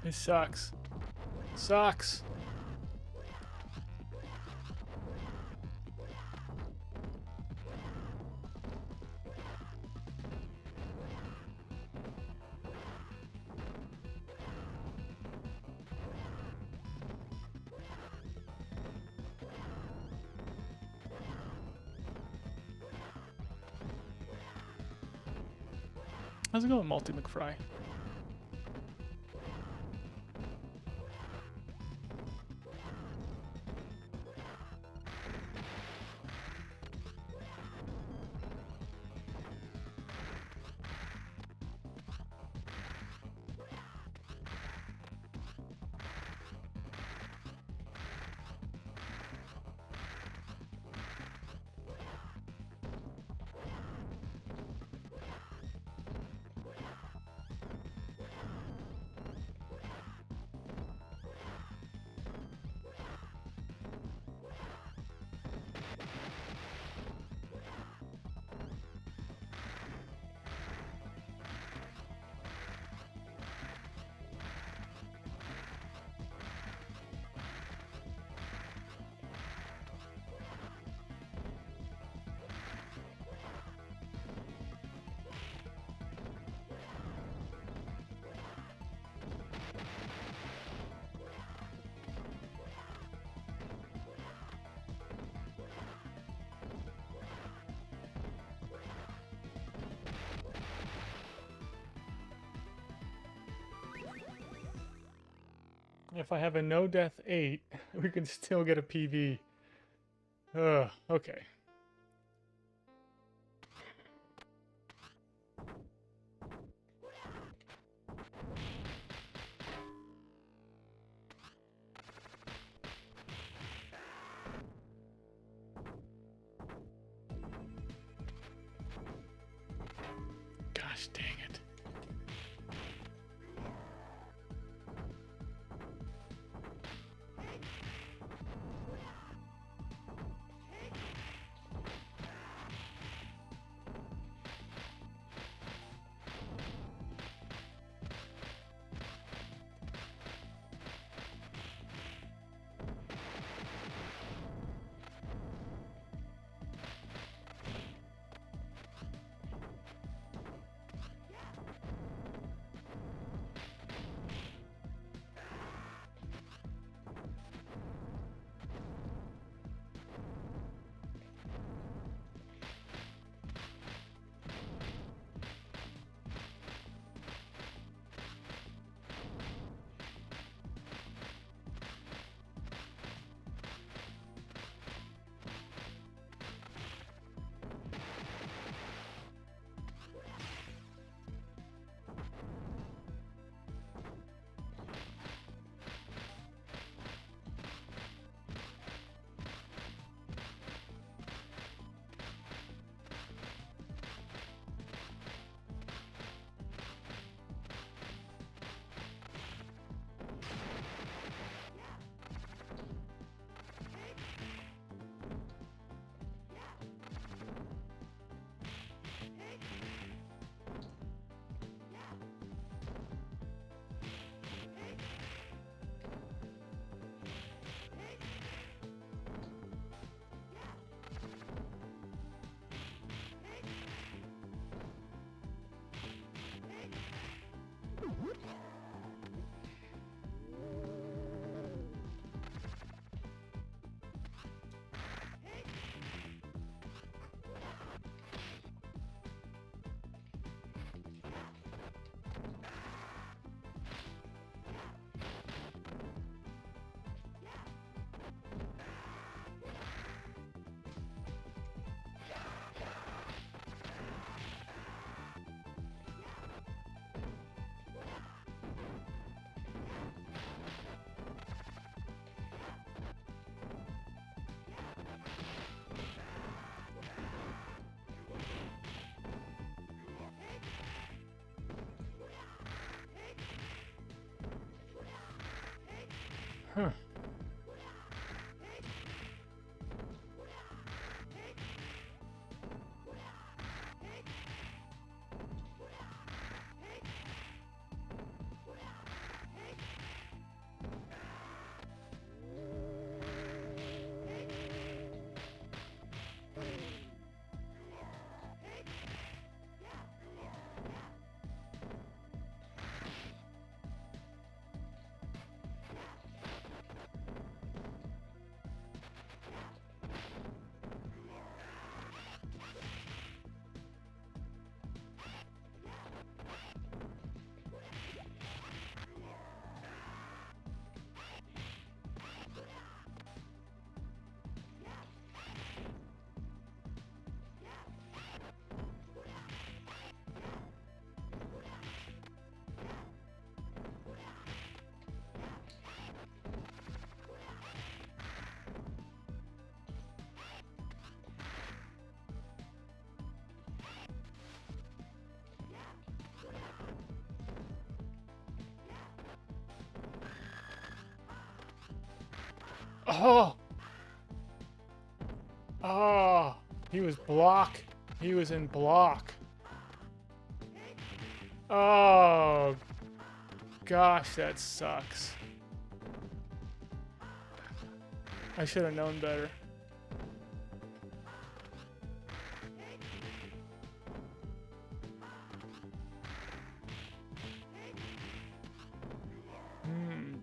A: It sucks. Sucks. How's it going, Multi McFry? If I have a no death 8, we can still get a PV. Ugh, okay. Gosh dang it. Huh. Oh! Oh! He was block. He was in block. Oh! Gosh, that sucks. I should have known better.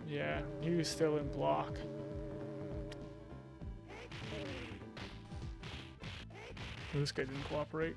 A: Yeah, he was still in block. This guy didn't cooperate.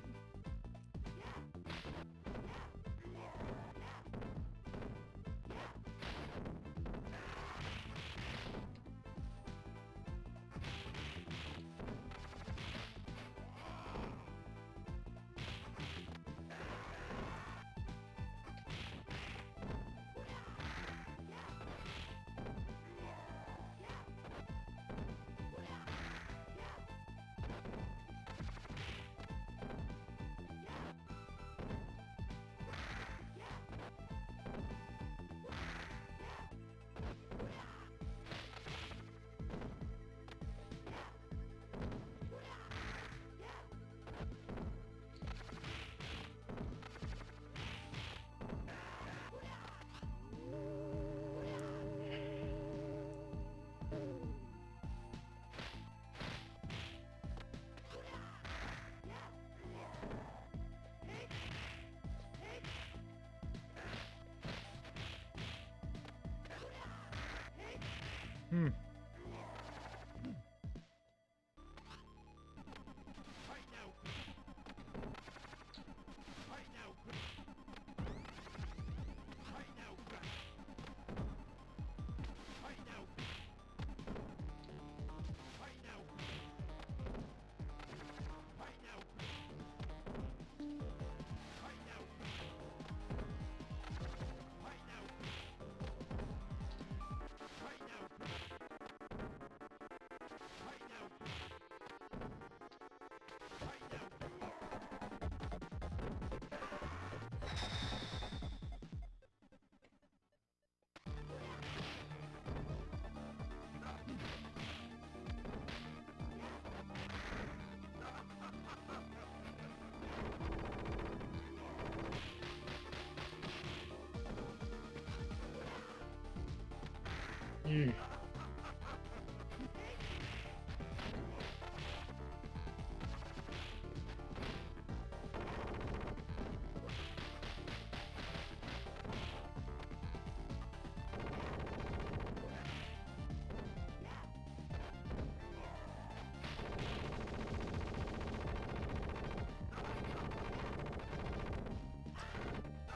A: Yeah.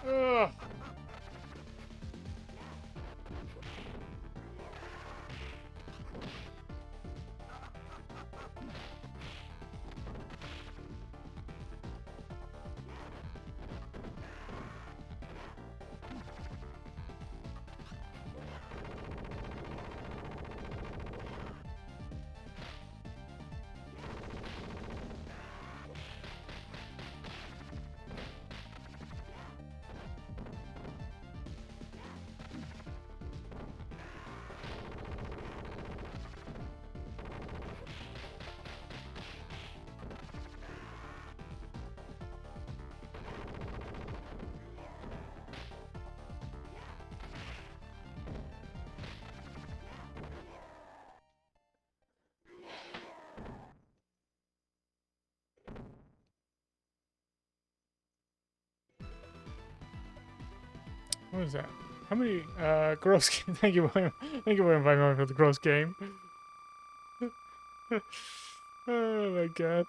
A: Ugh. What is that? How many gross game? Thank you, William. Thank you, William, for the gross game. Oh my god.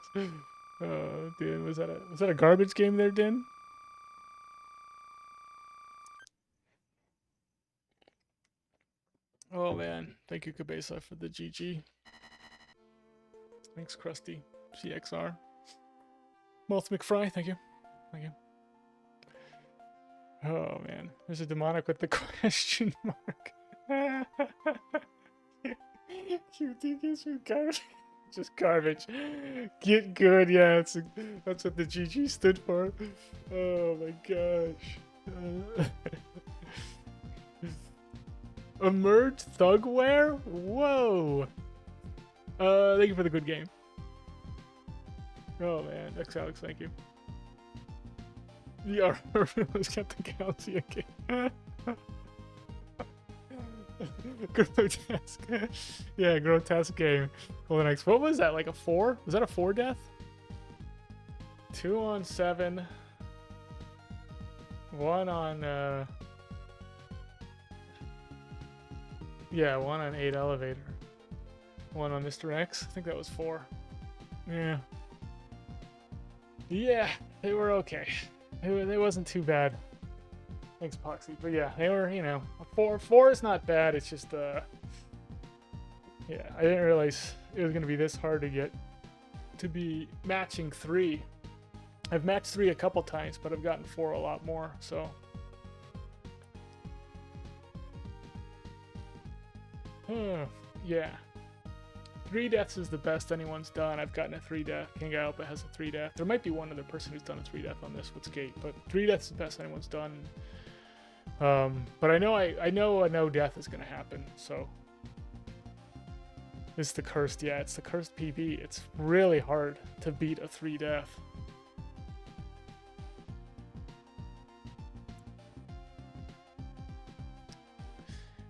A: Oh, Din, was that a garbage game there, Din? Oh man, thank you, Cabeza, for the GG. Thanks, Krusty. CXR. Malt McFry, thank you. Thank you. Oh man, there's a demonic with the question mark. QT gives me garbage. Just garbage. Get good, yeah, that's what the GG stood for. Oh my gosh. Emerge Thugware? Whoa. Thank you for the good game. Oh man, X Alex, thank you. The Armor's got the Galaxy again. Grotesque. Yeah, grotesque game. Golden X. What was that? Like a 4? Was that a 4 death? 2 on 7. 1 on yeah, 1 on 8 elevator. 1 on Mr. X. I think that was 4. Yeah. Yeah, they were okay. It wasn't too bad. Thanks, Poxy. But yeah, they were, you know, a 4 is not bad. It's just, yeah, I didn't realize it was going to be this hard to be matching 3. I've matched 3 a couple times, but I've gotten 4 a lot more, so. Yeah. 3 deaths is the best anyone's done. I've gotten a 3 death. King Alpa has a 3 death. There might be one other person who's done a 3 death on this with Skate, but 3 deaths is the best anyone's done. But I know a no death is gonna happen, so it's the cursed. Yeah, it's the cursed PB. It's really hard to beat a 3 death.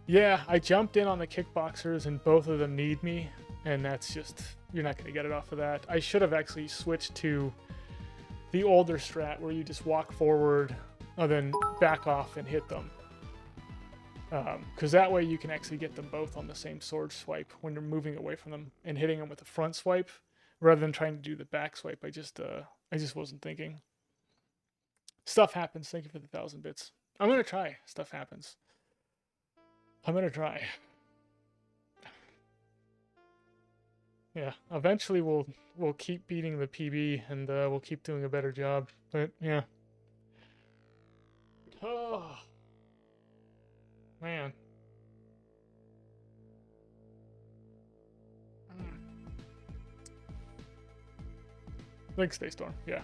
A: Yeah, I jumped in on the kickboxers and both of them need me, and that's just, you're not going to get it off of that. I should have actually switched to the older strat where you just walk forward and then back off and hit them. Because that way you can actually get them both on the same sword swipe when you're moving away from them and hitting them with a front swipe rather than trying to do the back swipe. I just wasn't thinking. Stuff happens. Thank you for the 1,000 bits. I'm going to try. Stuff happens. I'm gonna try. Yeah, eventually we'll keep beating the PB and we'll keep doing a better job. But yeah. Oh man. Thanks, Stay Storm. Yeah.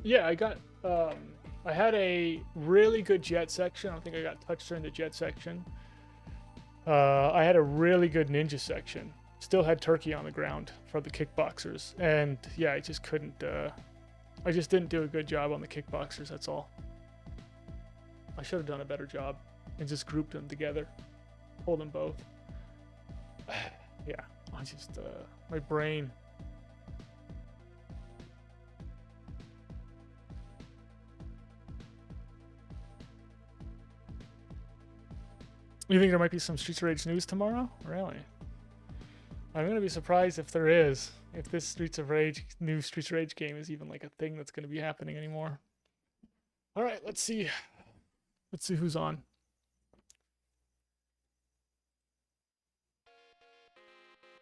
A: Yeah, I had a really good jet section. I don't think I got touched during the jet section. I had a really good ninja section. Still had turkey on the ground for the kickboxers. And yeah, I just couldn't, I just didn't do a good job on the kickboxers, that's all. I should have done a better job and just grouped them together. Pulled them both. Yeah, I just, my brain. You think there might be some Streets of Rage news tomorrow? Really? I'm gonna be surprised if there is. If this new Streets of Rage game is even like a thing that's gonna be happening anymore. All right, let's see. Let's see who's on.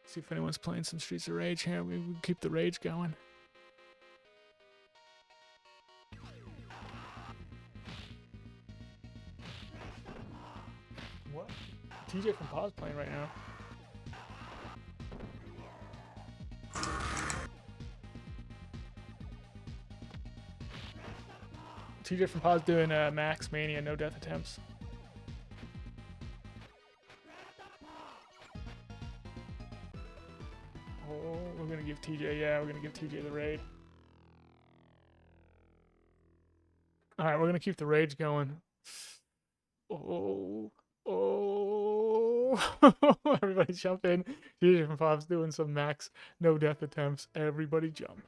A: See if anyone's playing some Streets of Rage here. We keep the rage going. What? TJ from Pause playing right now. TJ from Pause doing Max Mania, no death attempts. Oh, we're gonna give TJ, yeah, we're gonna give TJ the raid. Alright, we're gonna keep the rage going. Oh. Everybody jump in. TJ from Pop's doing some max no death attempts. Everybody jump.